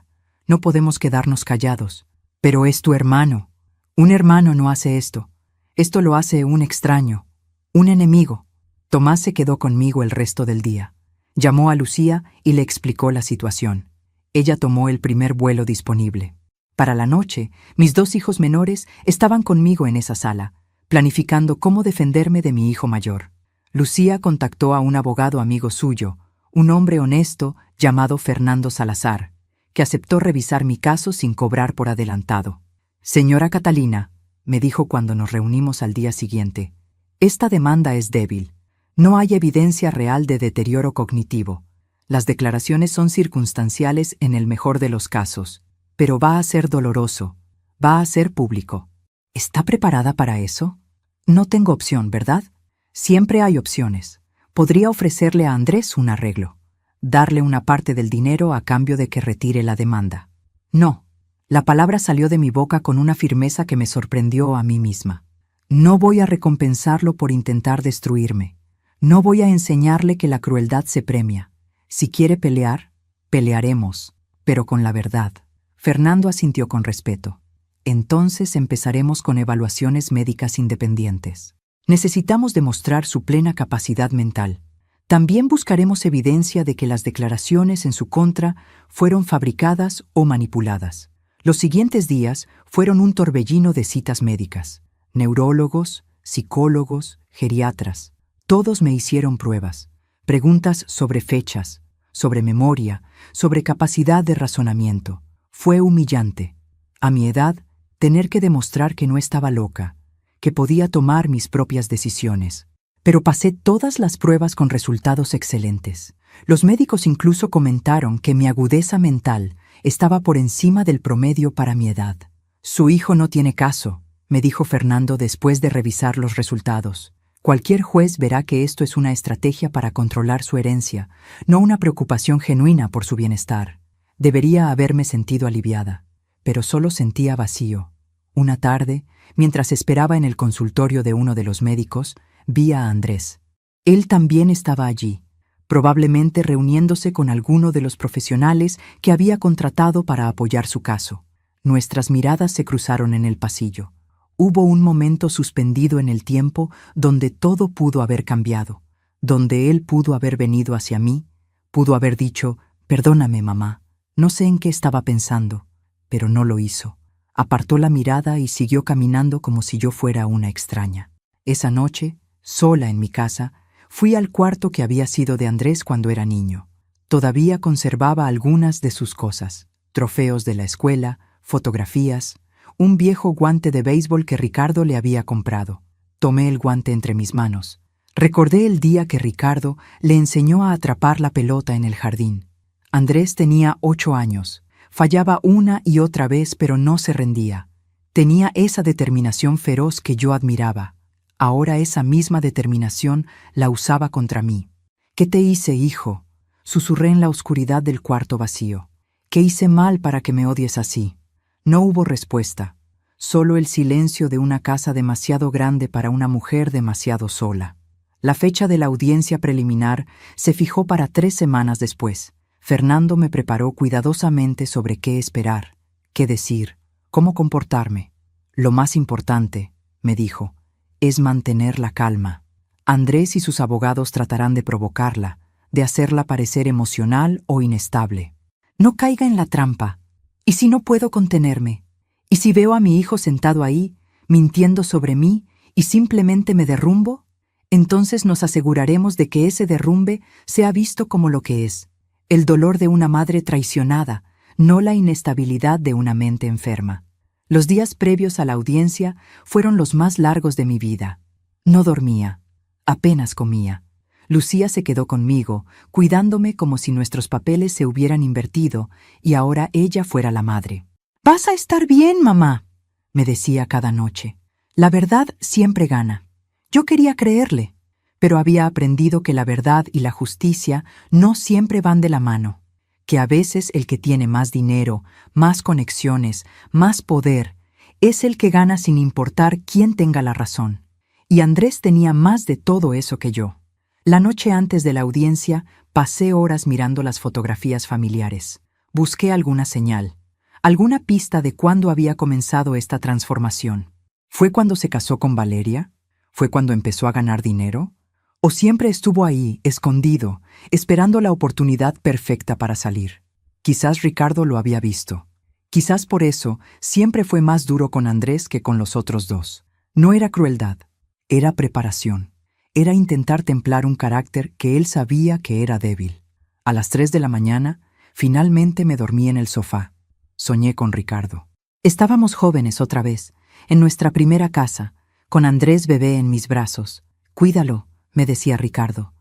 A: No podemos quedarnos callados. Pero es tu hermano. Un hermano no hace esto. Esto lo hace un extraño, un enemigo. Tomás se quedó conmigo el resto del día. Llamó a Lucía y le explicó la situación. Ella tomó el primer vuelo disponible. Para la noche, mis 2 hijos menores estaban conmigo en esa sala, planificando cómo defenderme de mi hijo mayor. Lucía contactó a un abogado amigo suyo, un hombre honesto llamado Fernando Salazar, que aceptó revisar mi caso sin cobrar por adelantado. «Señora Catalina», me dijo cuando nos reunimos al día siguiente, «esta demanda es débil. No hay evidencia real de deterioro cognitivo. Las declaraciones son circunstanciales en el mejor de los casos, pero va a ser doloroso, va a ser público». ¿Está preparada para eso? No tengo opción, ¿verdad? Siempre hay opciones. Podría ofrecerle a Andrés un arreglo, darle una parte del dinero a cambio de que retire la demanda. No. La palabra salió de mi boca con una firmeza que me sorprendió a mí misma. No voy a recompensarlo por intentar destruirme. No voy a enseñarle que la crueldad se premia. Si quiere pelear, pelearemos, pero con la verdad. Fernando asintió con respeto. Entonces empezaremos con evaluaciones médicas independientes. Necesitamos demostrar su plena capacidad mental. También buscaremos evidencia de que las declaraciones en su contra fueron fabricadas o manipuladas. Los siguientes días fueron un torbellino de citas médicas. Neurólogos, psicólogos, geriatras. Todos me hicieron pruebas, preguntas sobre fechas, sobre memoria, sobre capacidad de razonamiento. Fue humillante. A mi edad, tener que demostrar que no estaba loca, que podía tomar mis propias decisiones. Pero pasé todas las pruebas con resultados excelentes. Los médicos incluso comentaron que mi agudeza mental estaba por encima del promedio para mi edad. «Su hijo no tiene caso», me dijo Fernando después de revisar los resultados. «Cualquier juez verá que esto es una estrategia para controlar su herencia, no una preocupación genuina por su bienestar». Debería haberme sentido aliviada, pero solo sentía vacío. Una tarde, mientras esperaba en el consultorio de uno de los médicos, vi a Andrés. Él también estaba allí, probablemente reuniéndose con alguno de los profesionales que había contratado para apoyar su caso. Nuestras miradas se cruzaron en el pasillo. Hubo un momento suspendido en el tiempo donde todo pudo haber cambiado, donde él pudo haber venido hacia mí, pudo haber dicho, «Perdóname, mamá». No sé en qué estaba pensando, pero no lo hizo. Apartó la mirada y siguió caminando como si yo fuera una extraña. Esa noche, sola en mi casa, fui al cuarto que había sido de Andrés cuando era niño. Todavía conservaba algunas de sus cosas: trofeos de la escuela, fotografías, un viejo guante de béisbol que Ricardo le había comprado. Tomé el guante entre mis manos. Recordé el día que Ricardo le enseñó a atrapar la pelota en el jardín. Andrés tenía 8 años. Fallaba una y otra vez, pero no se rendía. Tenía esa determinación feroz que yo admiraba. Ahora esa misma determinación la usaba contra mí. «¿Qué te hice, hijo?», susurré en la oscuridad del cuarto vacío. «¿Qué hice mal para que me odies así?». No hubo respuesta, solo el silencio de una casa demasiado grande para una mujer demasiado sola. La fecha de la audiencia preliminar se fijó para 3 semanas después. Fernando me preparó cuidadosamente sobre qué esperar, qué decir, cómo comportarme. «Lo más importante», me dijo, «es mantener la calma. Andrés y sus abogados tratarán de provocarla, de hacerla parecer emocional o inestable. No caiga en la trampa. ¿Y si no puedo contenerme? ¿Y si veo a mi hijo sentado ahí, mintiendo sobre mí, y simplemente me derrumbo? Entonces nos aseguraremos de que ese derrumbe sea visto como lo que es: el dolor de una madre traicionada, no la inestabilidad de una mente enferma». Los días previos a la audiencia fueron los más largos de mi vida. No dormía, apenas comía. Lucía se quedó conmigo, cuidándome como si nuestros papeles se hubieran invertido y ahora ella fuera la madre. «Vas a estar bien, mamá», me decía cada noche. La verdad siempre gana. Yo quería creerle, pero había aprendido que la verdad y la justicia no siempre van de la mano, que a veces el que tiene más dinero, más conexiones, más poder, es el que gana sin importar quién tenga la razón. Y Andrés tenía más de todo eso que yo. La noche antes de la audiencia pasé horas mirando las fotografías familiares. Busqué alguna señal, alguna pista de cuándo había comenzado esta transformación. ¿Fue cuando se casó con Valeria? ¿Fue cuando empezó a ganar dinero? ¿O siempre estuvo ahí, escondido, esperando la oportunidad perfecta para salir? Quizás Ricardo lo había visto. Quizás por eso siempre fue más duro con Andrés que con los otros dos. No era crueldad, era preparación. Era intentar templar un carácter que él sabía que era débil. A las 3 de la mañana, finalmente me dormí en el sofá. Soñé con Ricardo. Estábamos jóvenes otra vez, en nuestra primera casa, con Andrés bebé en mis brazos. Cuídalo, me decía Ricardo.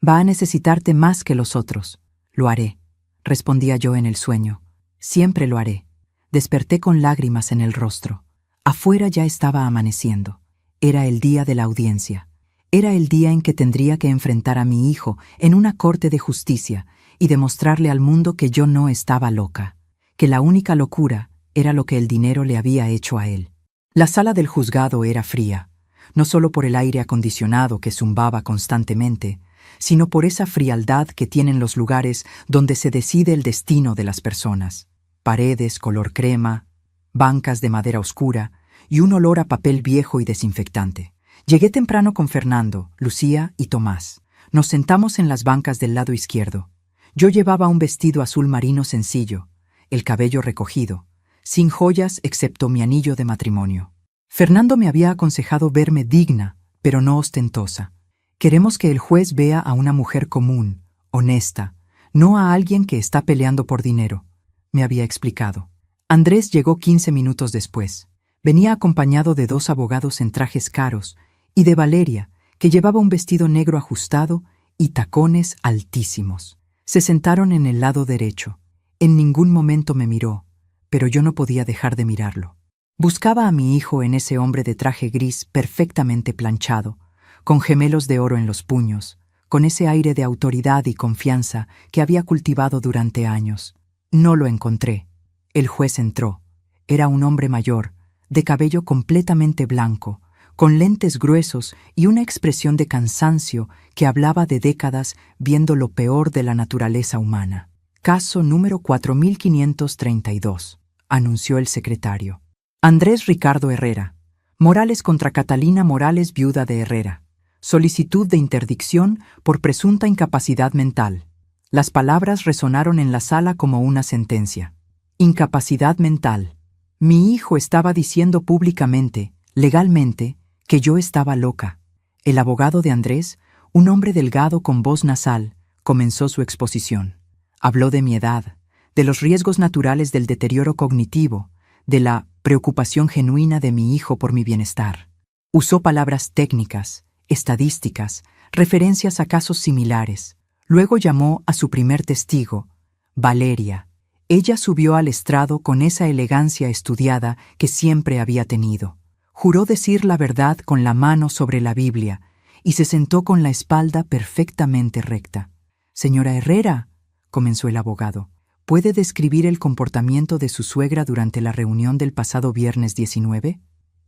A: Va a necesitarte más que los otros. Lo haré, respondía yo en el sueño. Siempre lo haré. Desperté con lágrimas en el rostro. Afuera ya estaba amaneciendo. Era el día de la audiencia. Era el día en que tendría que enfrentar a mi hijo en una corte de justicia y demostrarle al mundo que yo no estaba loca, que la única locura era lo que el dinero le había hecho a él. La sala del juzgado era fría, no solo por el aire acondicionado que zumbaba constantemente, sino por esa frialdad que tienen los lugares donde se decide el destino de las personas. Paredes color crema, bancas de madera oscura y un olor a papel viejo y desinfectante. Llegué temprano con Fernando, Lucía y Tomás. Nos sentamos en las bancas del lado izquierdo. Yo llevaba un vestido azul marino sencillo, el cabello recogido, sin joyas excepto mi anillo de matrimonio. Fernando me había aconsejado verme digna, pero no ostentosa. Queremos que el juez vea a una mujer común, honesta, no a alguien que está peleando por dinero, me había explicado. Andrés llegó 15 minutos después. Venía acompañado de 2 abogados en trajes caros y de Valeria, que llevaba un vestido negro ajustado y tacones altísimos. Se sentaron en el lado derecho. En ningún momento me miró, pero yo no podía dejar de mirarlo. Buscaba a mi hijo en ese hombre de traje gris perfectamente planchado, con gemelos de oro en los puños, con ese aire de autoridad y confianza que había cultivado durante años. No lo encontré. El juez entró. Era un hombre mayor, de cabello completamente blanco, con lentes gruesos y una expresión de cansancio que hablaba de décadas viendo lo peor de la naturaleza humana. Caso número 4532, anunció el secretario. Andrés Ricardo Herrera. Morales contra Catalina Morales, viuda de Herrera. Solicitud de interdicción por presunta incapacidad mental. Las palabras resonaron en la sala como una sentencia. Incapacidad mental. Mi hijo estaba diciendo públicamente, legalmente, que yo estaba loca. El abogado de Andrés, un hombre delgado con voz nasal, comenzó su exposición. Habló de mi edad, de los riesgos naturales del deterioro cognitivo, de la preocupación genuina de mi hijo por mi bienestar. Usó palabras técnicas, estadísticas, referencias a casos similares. Luego llamó a su primer testigo, Valeria. Ella subió al estrado con esa elegancia estudiada que siempre había tenido. Juró decir la verdad con la mano sobre la Biblia y se sentó con la espalda perfectamente recta. «Señora Herrera», comenzó el abogado, ¿puede describir el comportamiento de su suegra durante la reunión del pasado viernes 19?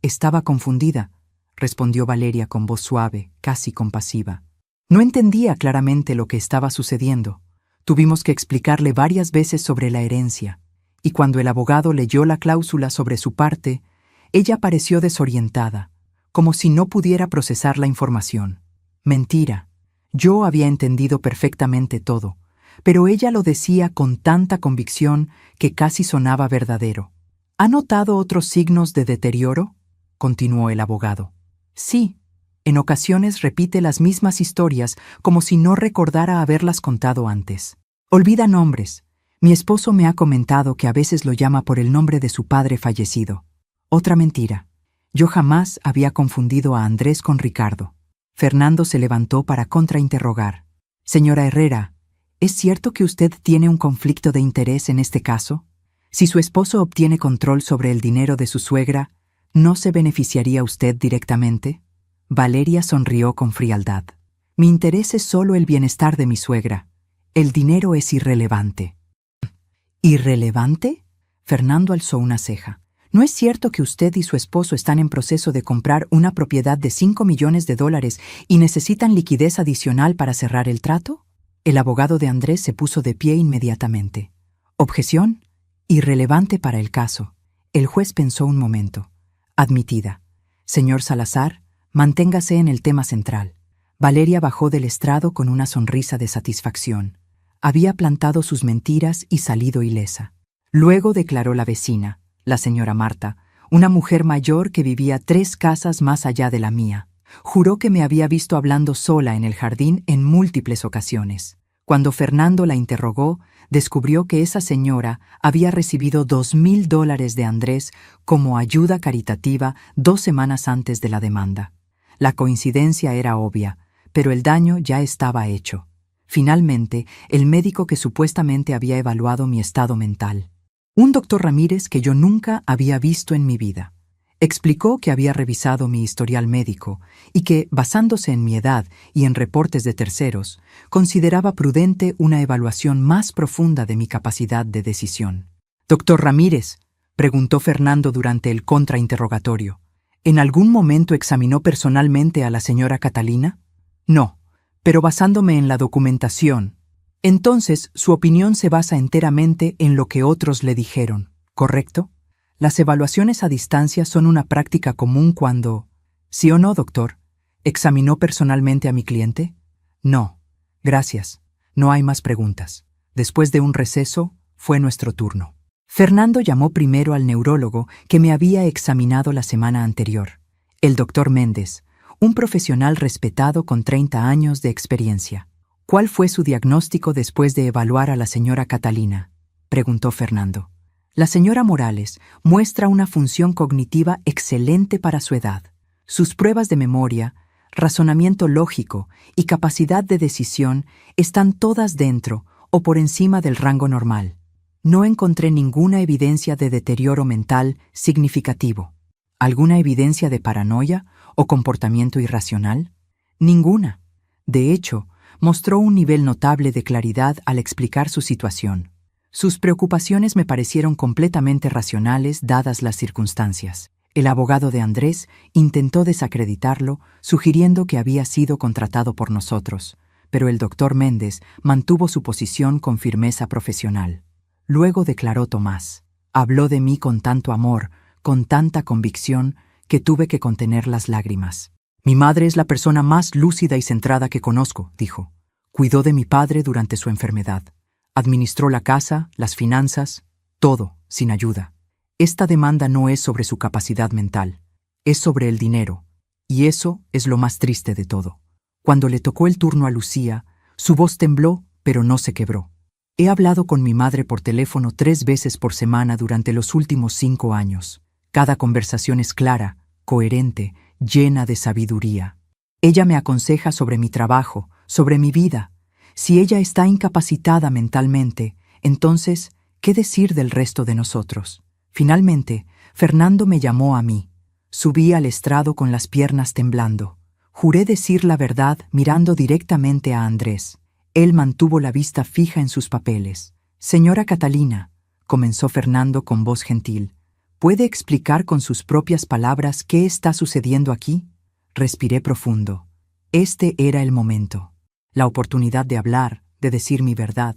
A: Estaba confundida, respondió Valeria con voz suave, casi compasiva. No entendía claramente lo que estaba sucediendo. Tuvimos que explicarle varias veces sobre la herencia, y cuando el abogado leyó la cláusula sobre su parte, ella pareció desorientada, como si no pudiera procesar la información. Mentira. Yo había entendido perfectamente todo, pero ella lo decía con tanta convicción que casi sonaba verdadero. ¿Ha notado otros signos de deterioro?, continuó el abogado. Sí. En ocasiones repite las mismas historias como si no recordara haberlas contado antes. Olvida nombres. Mi esposo me ha comentado que a veces lo llama por el nombre de su padre fallecido. Otra mentira. Yo jamás había confundido a Andrés con Ricardo. Fernando se levantó para contrainterrogar. Señora Herrera, ¿es cierto que usted tiene un conflicto de interés en este caso? Si su esposo obtiene control sobre el dinero de su suegra, ¿no se beneficiaría usted directamente? Valeria sonrió con frialdad. Mi interés es solo el bienestar de mi suegra. El dinero es irrelevante. ¿Irrelevante? Fernando alzó una ceja. ¿No es cierto que usted y su esposo están en proceso de comprar una propiedad de $5 millones y necesitan liquidez adicional para cerrar el trato? El abogado de Andrés se puso de pie inmediatamente. Objeción. Irrelevante para el caso. El juez pensó un momento. Admitida. Señor Salazar, manténgase en el tema central. Valeria bajó del estrado con una sonrisa de satisfacción. Había plantado sus mentiras y salido ilesa. Luego declaró la vecina, la señora Marta, una mujer mayor que vivía 3 casas más allá de la mía. Juró que me había visto hablando sola en el jardín en múltiples ocasiones. Cuando Fernando la interrogó, descubrió que esa señora había recibido $2,000 de Andrés como ayuda caritativa 2 semanas antes de la demanda. La coincidencia era obvia, pero el daño ya estaba hecho. Finalmente, el médico que supuestamente había evaluado mi estado mental, un doctor Ramírez que yo nunca había visto en mi vida, explicó que había revisado mi historial médico y que, basándose en mi edad y en reportes de terceros, consideraba prudente una evaluación más profunda de mi capacidad de decisión. «Doctor Ramírez», preguntó Fernando durante el contrainterrogatorio, ¿en algún momento examinó personalmente a la señora Catalina? No, pero basándome en la documentación. Entonces, su opinión se basa enteramente en lo que otros le dijeron, ¿correcto? Las evaluaciones a distancia son una práctica común cuando... ¿Sí o no, doctor? ¿Examinó personalmente a mi cliente? No. Gracias. No hay más preguntas. Después de un receso, fue nuestro turno. Fernando llamó primero al neurólogo que me había examinado la semana anterior, el doctor Méndez, un profesional respetado con 30 años de experiencia. «¿Cuál fue su diagnóstico después de evaluar a la señora Catalina?», preguntó Fernando. «La señora Morales muestra una función cognitiva excelente para su edad. Sus pruebas de memoria, razonamiento lógico y capacidad de decisión están todas dentro o por encima del rango normal. No encontré ninguna evidencia de deterioro mental significativo. ¿Alguna evidencia de paranoia o comportamiento irracional? Ninguna. De hecho, mostró un nivel notable de claridad al explicar su situación. Sus preocupaciones me parecieron completamente racionales dadas las circunstancias. El abogado de Andrés intentó desacreditarlo, sugiriendo que había sido contratado por nosotros, pero el doctor Méndez mantuvo su posición con firmeza profesional. Luego declaró Tomás. Habló de mí con tanto amor, con tanta convicción, que tuve que contener las lágrimas. «Mi madre es la persona más lúcida y centrada que conozco», dijo. «Cuidó de mi padre durante su enfermedad. Administró la casa, las finanzas, todo, sin ayuda. Esta demanda no es sobre su capacidad mental, es sobre el dinero, y eso es lo más triste de todo». Cuando le tocó el turno a Lucía, su voz tembló, pero no se quebró. «He hablado con mi madre por teléfono 3 veces por semana durante los últimos 5 años. Cada conversación es clara, coherente, llena de sabiduría. Ella me aconseja sobre mi trabajo, sobre mi vida. Si ella está incapacitada mentalmente, entonces, ¿qué decir del resto de nosotros?». Finalmente, Fernando me llamó a mí. Subí al estrado con las piernas temblando. Juré decir la verdad mirando directamente a Andrés. Él mantuvo la vista fija en sus papeles. «Señora Catalina», comenzó Fernando con voz gentil, ¿puede explicar con sus propias palabras qué está sucediendo aquí? Respiré profundo. Este era el momento. La oportunidad de hablar, de decir mi verdad.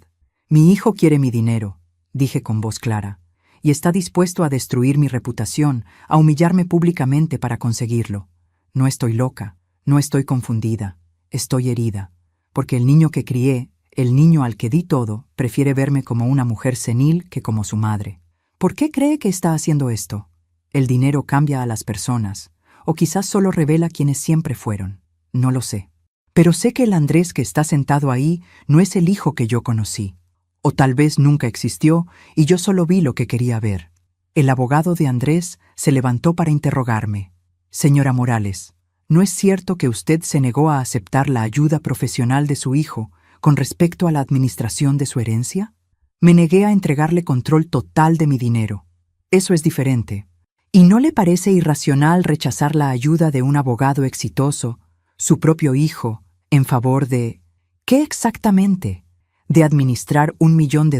A: «Mi hijo quiere mi dinero», dije con voz clara, «y está dispuesto a destruir mi reputación, a humillarme públicamente para conseguirlo. No estoy loca, no estoy confundida, estoy herida, porque el niño que crié, el niño al que di todo, prefiere verme como una mujer senil que como su madre. ¿Por qué cree que está haciendo esto? El dinero cambia a las personas, o quizás solo revela quienes siempre fueron. No lo sé. Pero sé que el Andrés que está sentado ahí no es el hijo que yo conocí. O tal vez nunca existió y yo solo vi lo que quería ver». El abogado de Andrés se levantó para interrogarme. «Señora Morales, ¿no es cierto que usted se negó a aceptar la ayuda profesional de su hijo con respecto a la administración de su herencia?» «Me negué a entregarle control total de mi dinero. Eso es diferente. ¿Y no le parece irracional rechazar la ayuda de un abogado exitoso, su propio hijo, en favor de... ¿Qué exactamente? ¿De administrar $1 millón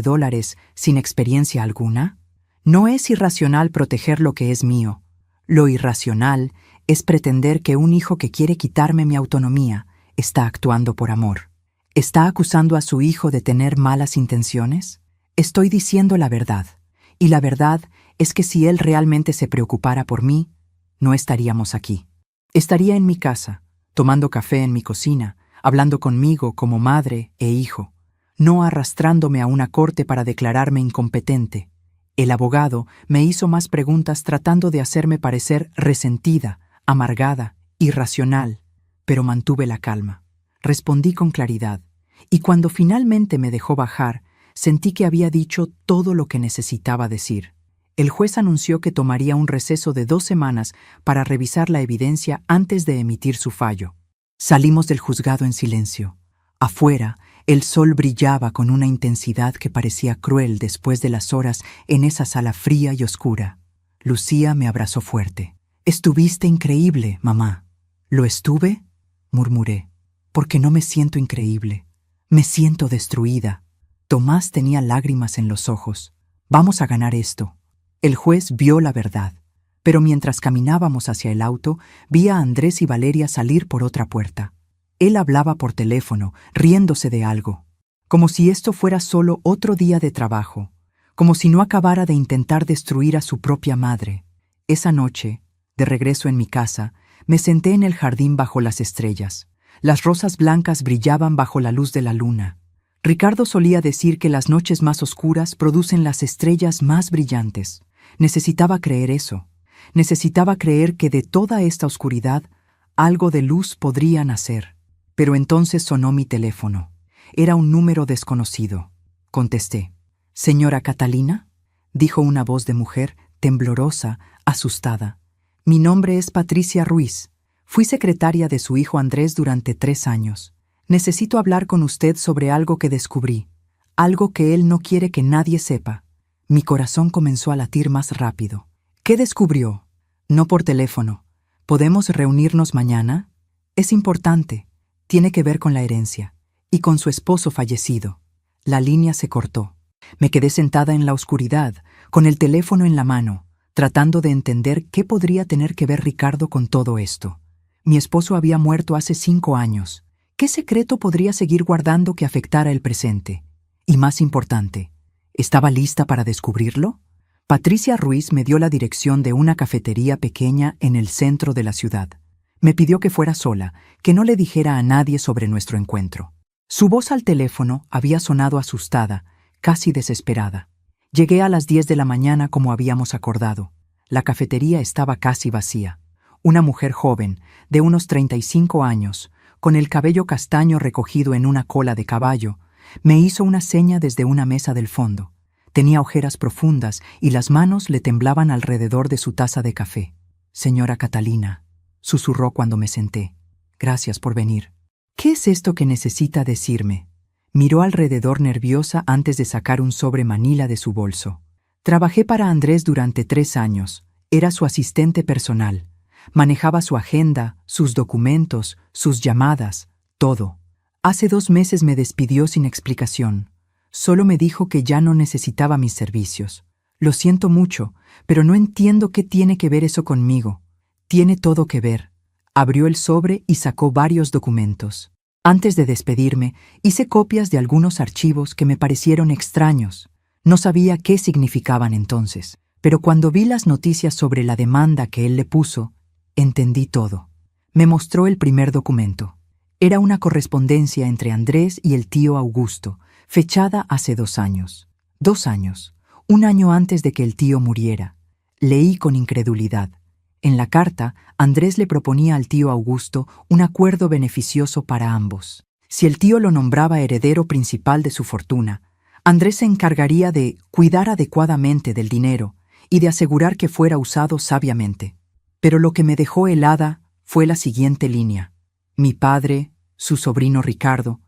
A: sin experiencia alguna? No es irracional proteger lo que es mío. Lo irracional es pretender que un hijo que quiere quitarme mi autonomía está actuando por amor. ¿Está acusando a su hijo de tener malas intenciones? Estoy diciendo la verdad, y la verdad es que si él realmente se preocupara por mí, no estaríamos aquí. Estaría en mi casa, tomando café en mi cocina, hablando conmigo como madre e hijo, no arrastrándome a una corte para declararme incompetente. El abogado me hizo más preguntas tratando de hacerme parecer resentida, amargada, irracional, pero mantuve la calma. Respondí con claridad, y cuando finalmente me dejó bajar, sentí que había dicho todo lo que necesitaba decir. El juez anunció que tomaría un receso de 2 semanas para revisar la evidencia antes de emitir su fallo. Salimos del juzgado en silencio. Afuera, el sol brillaba con una intensidad que parecía cruel después de las horas en esa sala fría y oscura. Lucía me abrazó fuerte. «Estuviste increíble, mamá». «¿Lo estuve?», murmuré. «Porque no me siento increíble. Me siento destruida». Tomás tenía lágrimas en los ojos. «Vamos a ganar esto». El juez vio la verdad, pero mientras caminábamos hacia el auto, vi a Andrés y Valeria salir por otra puerta. Él hablaba por teléfono, riéndose de algo, como si esto fuera solo otro día de trabajo, como si no acabara de intentar destruir a su propia madre. Esa noche, de regreso en mi casa, me senté en el jardín bajo las estrellas. Las rosas blancas brillaban bajo la luz de la luna. Ricardo solía decir que las noches más oscuras producen las estrellas más brillantes. Necesitaba creer eso. Necesitaba creer que de toda esta oscuridad algo de luz podría nacer. Pero entonces sonó mi teléfono. Era un número desconocido. Contesté. «¿Señora Catalina?», dijo una voz de mujer, temblorosa, asustada. «Mi nombre es Patricia Ruiz. Fui secretaria de su hijo Andrés durante 3 años. Necesito hablar con usted sobre algo que descubrí, algo que él no quiere que nadie sepa». Mi corazón comenzó a latir más rápido. «¿Qué descubrió?». «No por teléfono. ¿Podemos reunirnos mañana?». «Es importante. Tiene que ver con la herencia y con su esposo fallecido». La línea se cortó. Me quedé sentada en la oscuridad, con el teléfono en la mano, tratando de entender qué podría tener que ver Ricardo con todo esto. Mi esposo había muerto hace 5 años. ¿Qué secreto podría seguir guardando que afectara el presente? Y más importante, ¿estaba lista para descubrirlo? Patricia Ruiz me dio la dirección de una cafetería pequeña en el centro de la ciudad. Me pidió que fuera sola, que no le dijera a nadie sobre nuestro encuentro. Su voz al teléfono había sonado asustada, casi desesperada. Llegué a las 10 de la mañana como habíamos acordado. La cafetería estaba casi vacía. Una mujer joven, de unos 35 años, con el cabello castaño recogido en una cola de caballo, me hizo una seña desde una mesa del fondo. Tenía ojeras profundas y las manos le temblaban alrededor de su taza de café. «Señora Catalina», susurró cuando me senté. «Gracias por venir». «¿Qué es esto que necesita decirme?». Miró alrededor nerviosa antes de sacar un sobre manila de su bolso. «Trabajé para Andrés durante 3 años. Era su asistente personal. Manejaba su agenda, sus documentos, sus llamadas, todo. Hace 2 meses me despidió sin explicación. Solo me dijo que ya no necesitaba mis servicios. Lo siento mucho, pero no entiendo qué tiene que ver eso conmigo». «Tiene todo que ver». Abrió el sobre y sacó varios documentos. Antes de despedirme, hice copias de algunos archivos que me parecieron extraños. No sabía qué significaban entonces, pero cuando vi las noticias sobre la demanda que él le puso, entendí todo. Me mostró el primer documento. Era una correspondencia entre Andrés y el tío Augusto, fechada hace 2 años. 2 años, 1 año antes de que el tío muriera. Leí con incredulidad. En la carta, Andrés le proponía al tío Augusto un acuerdo beneficioso para ambos. Si el tío lo nombraba heredero principal de su fortuna, Andrés se encargaría de cuidar adecuadamente del dinero y de asegurar que fuera usado sabiamente. Pero lo que me dejó helada fue la siguiente línea. Mi padre, su sobrino Ricardo,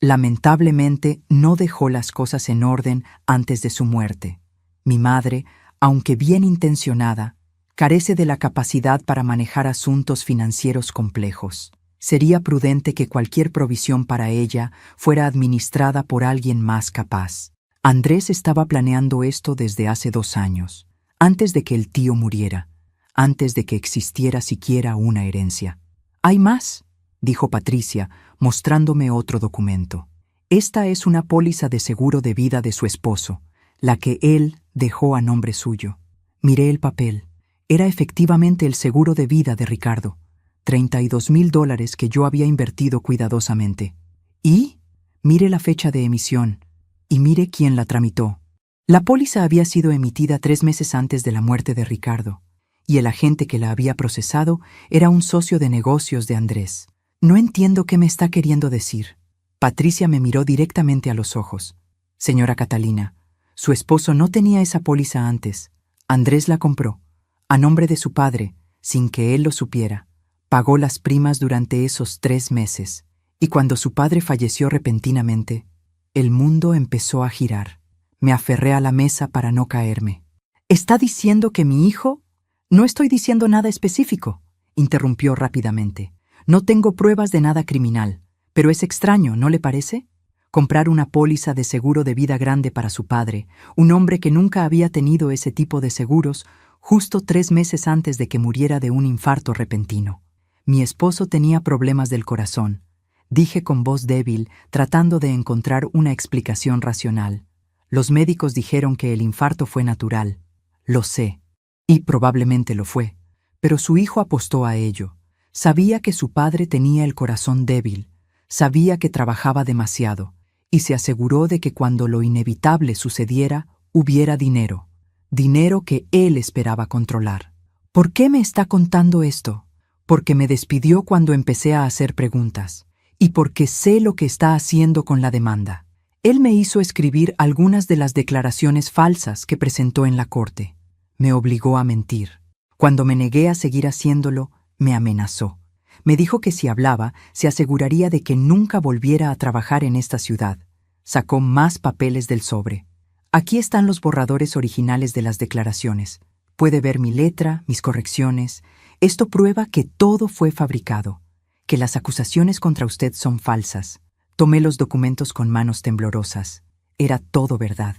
A: lamentablemente no dejó las cosas en orden antes de su muerte. Mi madre, aunque bien intencionada, carece de la capacidad para manejar asuntos financieros complejos. Sería prudente que cualquier provisión para ella fuera administrada por alguien más capaz. Andrés estaba planeando esto desde hace 2 años, antes de que el tío muriera, antes de que existiera siquiera una herencia. «Hay más», dijo Patricia, mostrándome otro documento. «Esta es una póliza de seguro de vida de su esposo, la que él dejó a nombre suyo». Miré el papel. Era efectivamente el seguro de vida de Ricardo. $32,000 que yo había invertido cuidadosamente. Y mire la fecha de emisión, y mire quién la tramitó. La póliza había sido emitida 3 meses antes de la muerte de Ricardo, y el agente que la había procesado era un socio de negocios de Andrés. No entiendo qué me está queriendo decir. Patricia me miró directamente a los ojos. Señora Catalina, su esposo no tenía esa póliza antes. Andrés la compró, a nombre de su padre, sin que él lo supiera. Pagó las primas durante esos 3 meses, y cuando su padre falleció repentinamente, el mundo empezó a girar. Me aferré a la mesa para no caerme. ¿Está diciendo que mi hijo? No estoy diciendo nada específico, interrumpió rápidamente. No tengo pruebas de nada criminal, pero es extraño, ¿no le parece? Comprar una póliza de seguro de vida grande para su padre, un hombre que nunca había tenido ese tipo de seguros, justo 3 meses antes de que muriera de un infarto repentino. Mi esposo tenía problemas del corazón, dije con voz débil, tratando de encontrar una explicación racional. Los médicos dijeron que el infarto fue natural. Lo sé, y probablemente lo fue, pero su hijo apostó a ello. Sabía que su padre tenía el corazón débil, sabía que trabajaba demasiado, y se aseguró de que cuando lo inevitable sucediera, hubiera dinero. Dinero que él esperaba controlar. ¿Por qué me está contando esto? Porque me despidió cuando empecé a hacer preguntas, y porque sé lo que está haciendo con la demanda. Él me hizo escribir algunas de las declaraciones falsas que presentó en la corte. Me obligó a mentir. Cuando me negué a seguir haciéndolo, me amenazó. Me dijo que si hablaba, se aseguraría de que nunca volviera a trabajar en esta ciudad. Sacó más papeles del sobre. Aquí están los borradores originales de las declaraciones. Puede ver mi letra, mis correcciones. Esto prueba que todo fue fabricado, que las acusaciones contra usted son falsas. Tomé los documentos con manos temblorosas. Era todo verdad.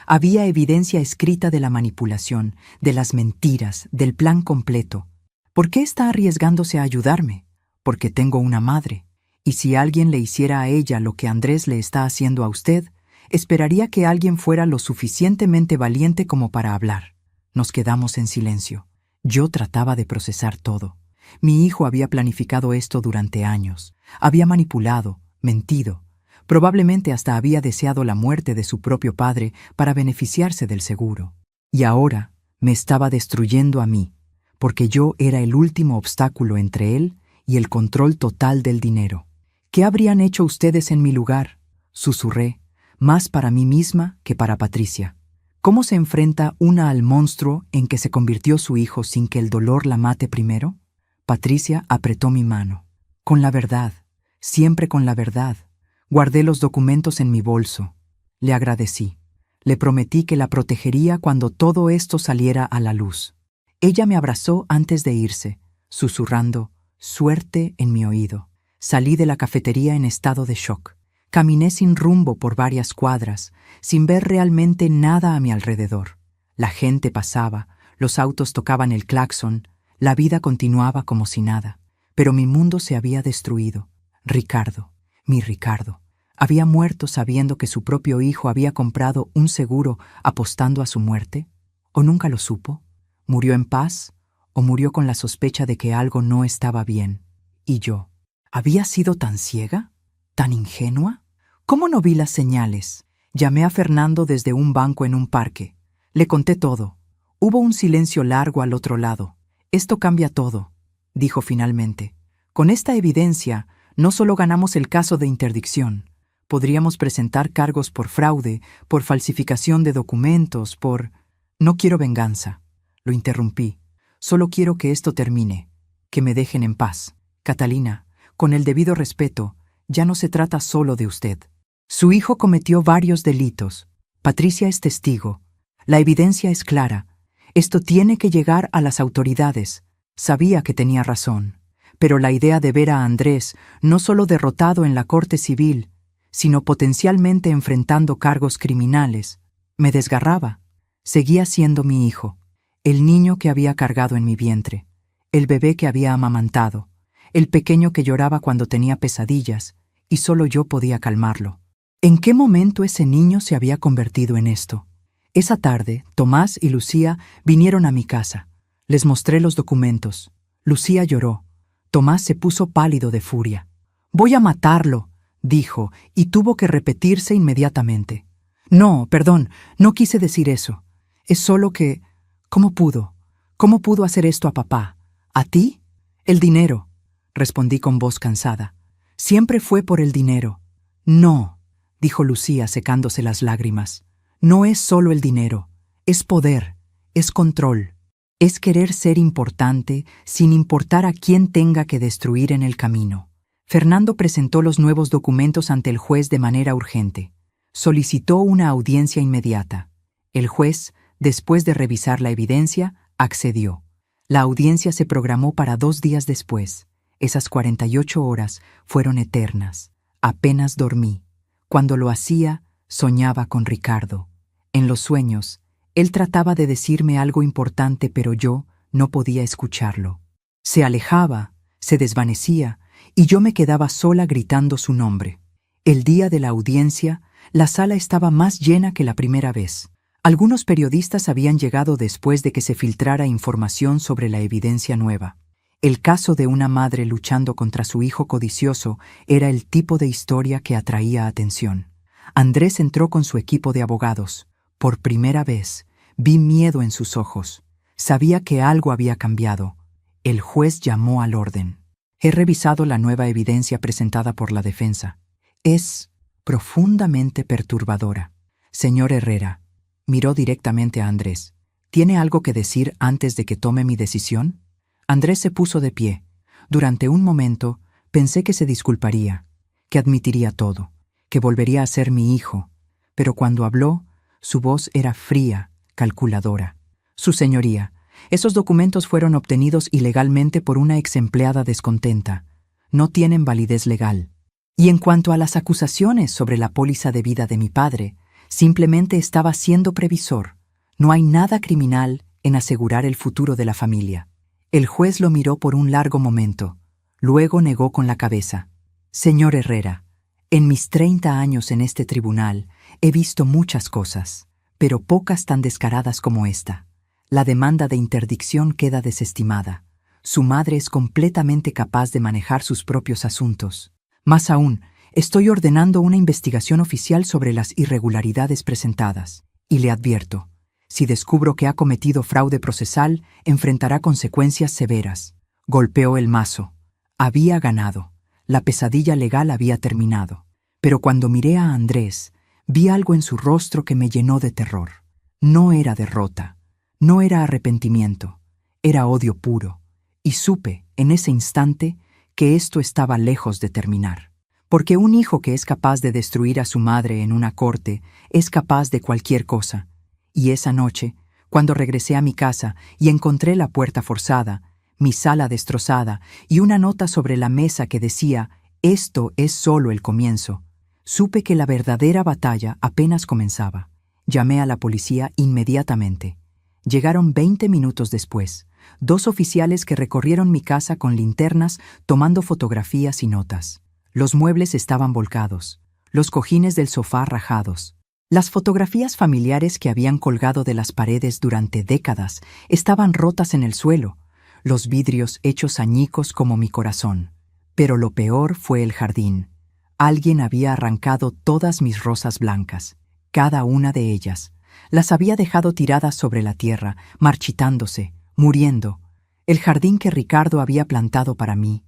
A: Había evidencia escrita de la manipulación, de las mentiras, del plan completo. ¿Por qué está arriesgándose a ayudarme? Porque tengo una madre. Y si alguien le hiciera a ella lo que Andrés le está haciendo a usted, esperaría que alguien fuera lo suficientemente valiente como para hablar. Nos quedamos en silencio. Yo trataba de procesar todo. Mi hijo había planificado esto durante años. Había manipulado, mentido. Probablemente hasta había deseado la muerte de su propio padre para beneficiarse del seguro. Y ahora me estaba destruyendo a mí, porque yo era el último obstáculo entre él y el control total del dinero. ¿Qué habrían hecho ustedes en mi lugar? Susurré, más para mí misma que para Patricia. ¿Cómo se enfrenta una al monstruo en que se convirtió su hijo sin que el dolor la mate primero? Patricia apretó mi mano. Con la verdad, siempre con la verdad. Guardé los documentos en mi bolso. Le agradecí. Le prometí que la protegería cuando todo esto saliera a la luz. Ella me abrazó antes de irse, susurrando, suerte en mi oído. Salí de la cafetería en estado de shock. Caminé sin rumbo por varias cuadras, sin ver realmente nada a mi alrededor. La gente pasaba, los autos tocaban el claxon, la vida continuaba como si nada. Pero mi mundo se había destruido. Ricardo, mi Ricardo, ¿había muerto sabiendo que su propio hijo había comprado un seguro apostando a su muerte? ¿O nunca lo supo? ¿Murió en paz? ¿O murió con la sospecha de que algo no estaba bien? ¿Y yo? ¿Había sido tan ciega? ¿Tan ingenua? ¿Cómo no vi las señales? Llamé a Fernando desde un banco en un parque. Le conté todo. Hubo un silencio largo al otro lado. Esto cambia todo, dijo finalmente. Con esta evidencia, no solo ganamos el caso de interdicción. Podríamos presentar cargos por fraude, por falsificación de documentos, por... No quiero venganza. Lo interrumpí. Solo quiero que esto termine, que me dejen en paz. Catalina, con el debido respeto, ya no se trata solo de usted. Su hijo cometió varios delitos. Patricia es testigo. La evidencia es clara. Esto tiene que llegar a las autoridades. Sabía que tenía razón. Pero la idea de ver a Andrés no solo derrotado en la corte civil, sino potencialmente enfrentando cargos criminales, me desgarraba. Seguía siendo mi hijo, el niño que había cargado en mi vientre, el bebé que había amamantado, el pequeño que lloraba cuando tenía pesadillas, y solo yo podía calmarlo. ¿En qué momento ese niño se había convertido en esto? Esa tarde, Tomás y Lucía vinieron a mi casa. Les mostré los documentos. Lucía lloró. Tomás se puso pálido de furia. «Voy a matarlo», dijo, y tuvo que repetirse inmediatamente. «No, perdón, no quise decir eso. Es solo que... ¿Cómo pudo? ¿Cómo pudo hacer esto a papá? ¿A ti?» «El dinero», respondí con voz cansada. «Siempre fue por el dinero». «No», dijo Lucía secándose las lágrimas. «No es solo el dinero. Es poder, es control. Es querer ser importante sin importar a quién tenga que destruir en el camino». Fernando presentó los nuevos documentos ante el juez de manera urgente. Solicitó una audiencia inmediata. El juez, después de revisar la evidencia, accedió. La audiencia se programó para 2 días después. Esas 48 horas fueron eternas. Apenas dormí. Cuando lo hacía, soñaba con Ricardo. En los sueños, él trataba de decirme algo importante, pero yo no podía escucharlo. Se alejaba, se desvanecía, y yo me quedaba sola gritando su nombre. El día de la audiencia, la sala estaba más llena que la primera vez. Algunos periodistas habían llegado después de que se filtrara información sobre la evidencia nueva. El caso de una madre luchando contra su hijo codicioso era el tipo de historia que atraía atención. Andrés entró con su equipo de abogados. Por primera vez, vi miedo en sus ojos. Sabía que algo había cambiado. El juez llamó al orden. He revisado la nueva evidencia presentada por la defensa. Es profundamente perturbadora. Señor Herrera, miró directamente a Andrés. ¿Tiene algo que decir antes de que tome mi decisión? Andrés se puso de pie. Durante un momento pensé que se disculparía, que admitiría todo, que volvería a ser mi hijo. Pero cuando habló, su voz era fría, calculadora. Su señoría, esos documentos fueron obtenidos ilegalmente por una exempleada descontenta. No tienen validez legal. Y en cuanto a las acusaciones sobre la póliza de vida de mi padre, simplemente estaba siendo previsor. No hay nada criminal en asegurar el futuro de la familia. El juez lo miró por un largo momento. Luego negó con la cabeza. Señor Herrera, en mis 30 años en este tribunal he visto muchas cosas, pero pocas tan descaradas como esta. La demanda de interdicción queda desestimada. Su madre es completamente capaz de manejar sus propios asuntos. Más aún, estoy ordenando una investigación oficial sobre las irregularidades presentadas. Y le advierto, si descubro que ha cometido fraude procesal, enfrentará consecuencias severas. Golpeó el mazo. Había ganado. La pesadilla legal había terminado. Pero cuando miré a Andrés, vi algo en su rostro que me llenó de terror. No era derrota. No era arrepentimiento, era odio puro, y supe, en ese instante, que esto estaba lejos de terminar. Porque un hijo que es capaz de destruir a su madre en una corte es capaz de cualquier cosa. Y esa noche, cuando regresé a mi casa y encontré la puerta forzada, mi sala destrozada y una nota sobre la mesa que decía «Esto es solo el comienzo», supe que la verdadera batalla apenas comenzaba. Llamé a la policía inmediatamente. Llegaron 20 minutos después, 2 oficiales que recorrieron mi casa con linternas tomando fotografías y notas. Los muebles estaban volcados, los cojines del sofá rajados. Las fotografías familiares que habían colgado de las paredes durante décadas estaban rotas en el suelo, los vidrios hechos añicos como mi corazón. Pero lo peor fue el jardín. Alguien había arrancado todas mis rosas blancas, cada una de ellas. Las había dejado tiradas sobre la tierra, marchitándose, muriendo. El jardín que Ricardo había plantado para mí,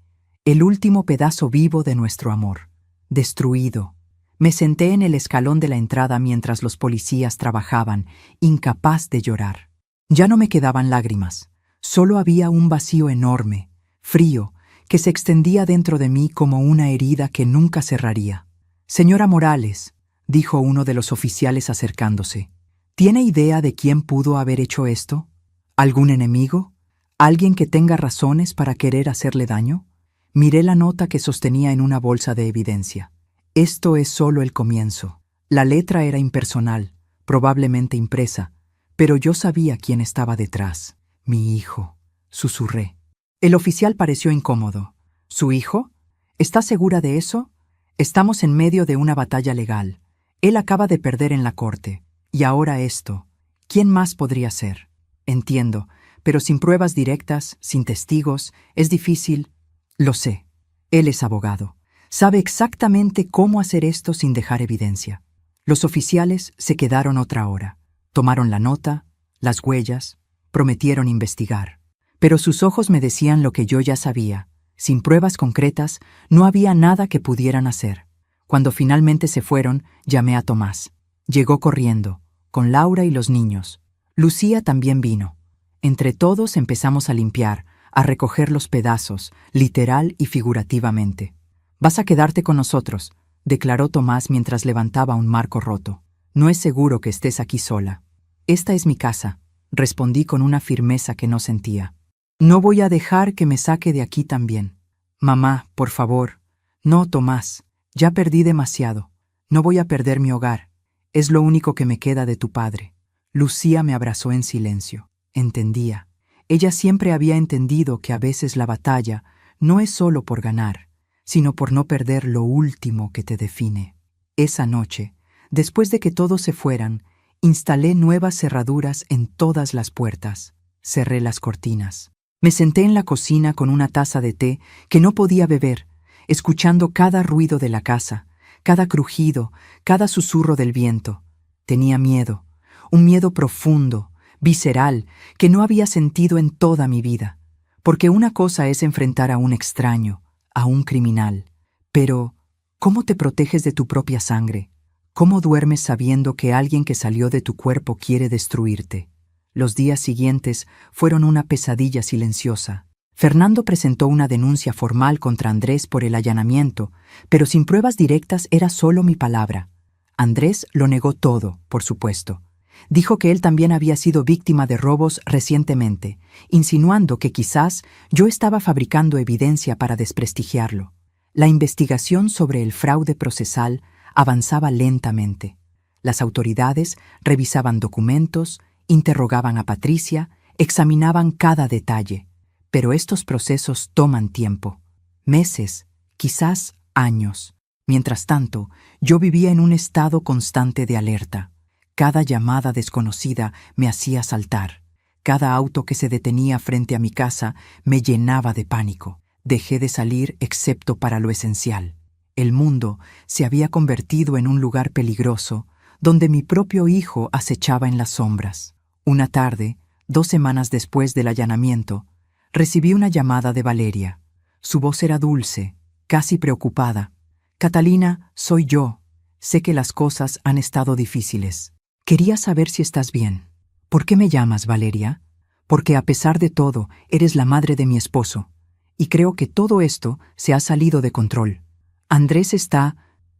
A: el último pedazo vivo de nuestro amor. Destruido. Me senté en el escalón de la entrada mientras los policías trabajaban, incapaz de llorar. Ya no me quedaban lágrimas. Solo había un vacío enorme, frío, que se extendía dentro de mí como una herida que nunca cerraría. «Señora Morales», dijo uno de los oficiales acercándose, ¿tiene idea de quién pudo haber hecho esto? ¿Algún enemigo? ¿Alguien que tenga razones para querer hacerle daño? Miré la nota que sostenía en una bolsa de evidencia. Esto es solo el comienzo. La letra era impersonal, probablemente impresa, pero yo sabía quién estaba detrás. Mi hijo, susurré. El oficial pareció incómodo. ¿Su hijo? ¿Está segura de eso? Estamos en medio de una batalla legal. Él acaba de perder en la corte. Y ahora esto. ¿Quién más podría ser? Entiendo, pero sin pruebas directas, sin testigos, es difícil. Lo sé. Él es abogado. Sabe exactamente cómo hacer esto sin dejar evidencia. Los oficiales se quedaron otra hora. Tomaron la nota, las huellas, prometieron investigar. Pero sus ojos me decían lo que yo ya sabía. Sin pruebas concretas, no había nada que pudieran hacer. Cuando finalmente se fueron, llamé a Tomás. Llegó corriendo, con Laura y los niños. Lucía también vino. Entre todos empezamos a limpiar, a recoger los pedazos, literal y figurativamente. «Vas a quedarte con nosotros», declaró Tomás mientras levantaba un marco roto. «No es seguro que estés aquí sola». «Esta es mi casa», respondí con una firmeza que no sentía. «No voy a dejar que me saque de aquí también». «Mamá, por favor». «No, Tomás, ya perdí demasiado. No voy a perder mi hogar. Es lo único que me queda de tu padre». Lucía me abrazó en silencio. Entendía. Ella siempre había entendido que a veces la batalla no es solo por ganar, sino por no perder lo último que te define. Esa noche, después de que todos se fueran, instalé nuevas cerraduras en todas las puertas. Cerré las cortinas. Me senté en la cocina con una taza de té que no podía beber, escuchando cada ruido de la casa, cada crujido, cada susurro del viento. Tenía miedo, un miedo profundo, visceral, que no había sentido en toda mi vida. Porque una cosa es enfrentar a un extraño, a un criminal. Pero, ¿cómo te proteges de tu propia sangre? ¿Cómo duermes sabiendo que alguien que salió de tu cuerpo quiere destruirte? Los días siguientes fueron una pesadilla silenciosa. Fernando presentó una denuncia formal contra Andrés por el allanamiento, pero sin pruebas directas era solo mi palabra. Andrés lo negó todo, por supuesto. Dijo que él también había sido víctima de robos recientemente, insinuando que quizás yo estaba fabricando evidencia para desprestigiarlo. La investigación sobre el fraude procesal avanzaba lentamente. Las autoridades revisaban documentos, interrogaban a Patricia, examinaban cada detalle. Pero estos procesos toman tiempo. Meses, quizás años. Mientras tanto, yo vivía en un estado constante de alerta. Cada llamada desconocida me hacía saltar. Cada auto que se detenía frente a mi casa me llenaba de pánico. Dejé de salir excepto para lo esencial. El mundo se había convertido en un lugar peligroso, donde mi propio hijo acechaba en las sombras. Una tarde, 2 semanas después del allanamiento, recibí una llamada de Valeria. Su voz era dulce, casi preocupada. «Catalina, soy yo. Sé que las cosas han estado difíciles. Quería saber si estás bien». «¿Por qué me llamas, Valeria?» «Porque a pesar de todo, eres la madre de mi esposo. Y creo que todo esto se ha salido de control. Andrés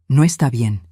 A: no está bien.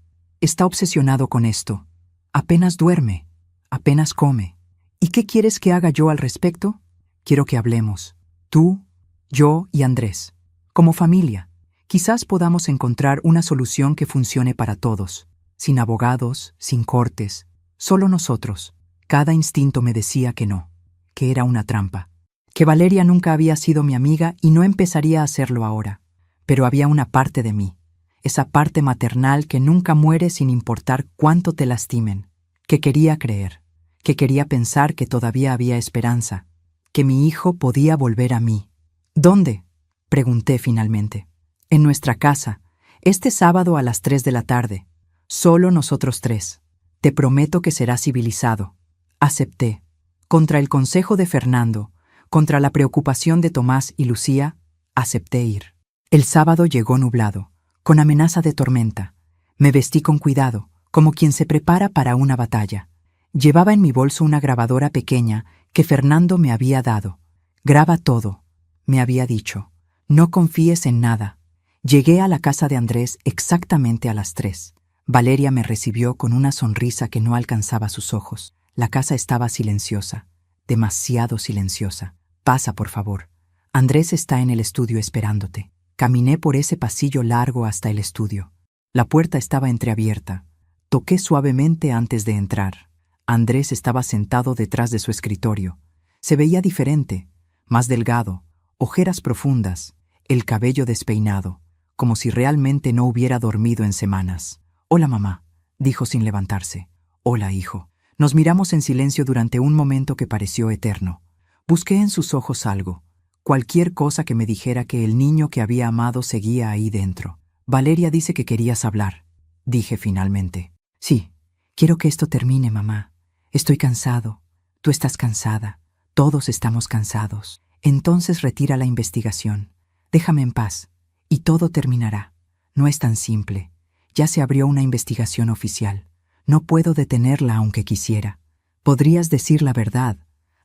A: Está obsesionado con esto. Apenas duerme, apenas come. ¿Y qué quieres que haga yo al respecto? Quiero que hablemos. Tú, yo y Andrés. Como familia. Quizás podamos encontrar una solución que funcione para todos. Sin abogados, sin cortes. Solo nosotros». Cada instinto me decía que no, que era una trampa. Que Valeria nunca había sido mi amiga y no empezaría a hacerlo ahora. Pero había una parte de mí, esa parte maternal que nunca muere sin importar cuánto te lastimen, que quería creer, que quería pensar que todavía había esperanza, que mi hijo podía volver a mí. «¿Dónde?», pregunté finalmente. «En nuestra casa, este sábado a las 3 de la tarde. Solo nosotros 3. Te prometo que será civilizado». Acepté. Contra el consejo de Fernando, contra la preocupación de Tomás y Lucía, acepté ir. El sábado llegó nublado, con amenaza de tormenta. Me vestí con cuidado, como quien se prepara para una batalla. Llevaba en mi bolso una grabadora pequeña que Fernando me había dado. «Graba todo», me había dicho. «No confíes en nada». Llegué a la casa de Andrés exactamente a las 3. Valeria me recibió con una sonrisa que no alcanzaba sus ojos. La casa estaba silenciosa, demasiado silenciosa. «Pasa, por favor. Andrés está en el estudio esperándote». Caminé por ese pasillo largo hasta el estudio. La puerta estaba entreabierta. Toqué suavemente antes de entrar. Andrés estaba sentado detrás de su escritorio. Se veía diferente, más delgado, ojeras profundas, el cabello despeinado, como si realmente no hubiera dormido en semanas. «Hola, mamá», dijo sin levantarse. «Hola, hijo». Nos miramos en silencio durante un momento que pareció eterno. Busqué en sus ojos algo, Cualquier cosa que me dijera que el niño que había amado seguía ahí dentro. Valeria dice que querías hablar, dije finalmente. Sí, quiero que esto termine, mamá. Estoy cansado. Tú estás cansada. Todos estamos cansados. Entonces retira la investigación. Déjame en paz. Y todo terminará. No es tan simple. Ya se abrió una investigación oficial. No puedo detenerla aunque quisiera. Podrías decir la verdad,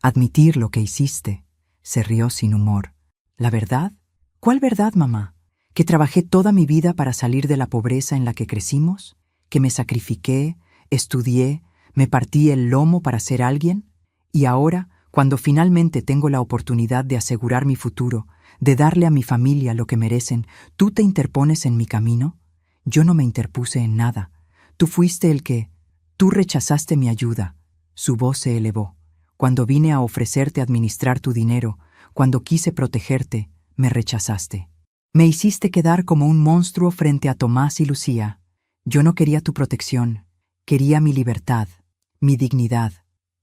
A: admitir lo que hiciste. Se rió sin humor. ¿La verdad? ¿Cuál verdad, mamá? ¿Que trabajé toda mi vida para salir de la pobreza en la que crecimos? ¿Que me sacrifiqué, estudié, me partí el lomo para ser alguien? Y ahora, cuando finalmente tengo la oportunidad de asegurar mi futuro, de darle a mi familia lo que merecen, ¿tú te interpones en mi camino? Yo no me interpuse en nada. Tú fuiste el que... Tú rechazaste mi ayuda. Su voz se elevó. Cuando vine a ofrecerte administrar tu dinero, cuando quise protegerte, me rechazaste. Me hiciste quedar como un monstruo frente a Tomás y Lucía. Yo no quería tu protección. Quería mi libertad, mi dignidad.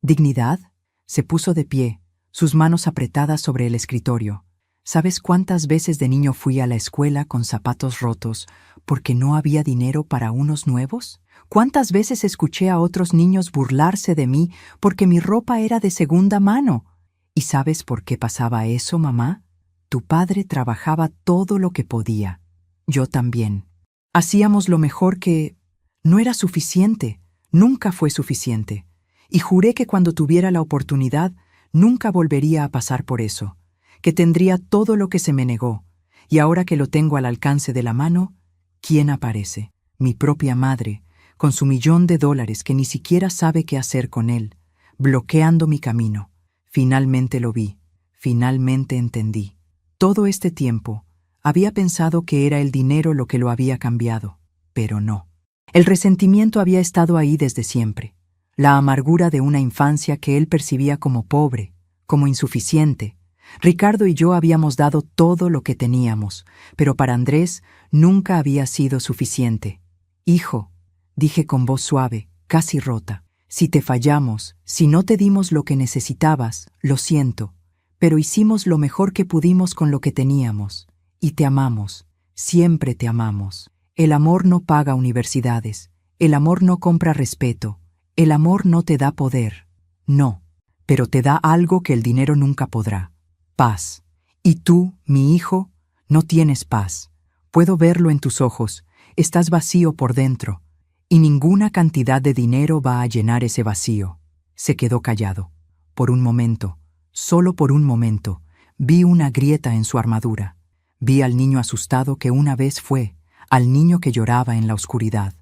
A: ¿Dignidad? Se puso de pie, sus manos apretadas sobre el escritorio. ¿Sabes cuántas veces de niño fui a la escuela con zapatos rotos porque no había dinero para unos nuevos? ¿Cuántas veces escuché a otros niños burlarse de mí porque mi ropa era de segunda mano? ¿Y sabes por qué pasaba eso, mamá? Tu padre trabajaba todo lo que podía. Yo también. Hacíamos lo mejor que... No era suficiente, nunca fue suficiente. Y juré que cuando tuviera la oportunidad, nunca volvería a pasar por eso, que tendría todo lo que se me negó. Y ahora que lo tengo al alcance de la mano, ¿quién aparece? Mi propia madre, con su $1.000.000 que ni siquiera sabe qué hacer con él, bloqueando mi camino. Finalmente lo vi, finalmente entendí. Todo este tiempo había pensado que era el dinero lo que lo había cambiado, pero no. El resentimiento había estado ahí desde siempre, la amargura de una infancia que él percibía como pobre, como insuficiente. Ricardo y yo habíamos dado todo lo que teníamos, pero para Andrés nunca había sido suficiente. Hijo, dije con voz suave, casi rota, si te fallamos, si no te dimos lo que necesitabas, lo siento, pero hicimos lo mejor que pudimos con lo que teníamos, y te amamos, siempre te amamos. El amor no paga universidades, el amor no compra respeto, el amor no te da poder, no, pero te da algo que el dinero nunca podrá, paz. Y tú, mi hijo, no tienes paz. Puedo verlo en tus ojos, estás vacío por dentro, y ninguna cantidad de dinero va a llenar ese vacío. Se quedó callado. Por un momento, solo por un momento, vi una grieta en su armadura. Vi al niño asustado que una vez fue, al niño que lloraba en la oscuridad.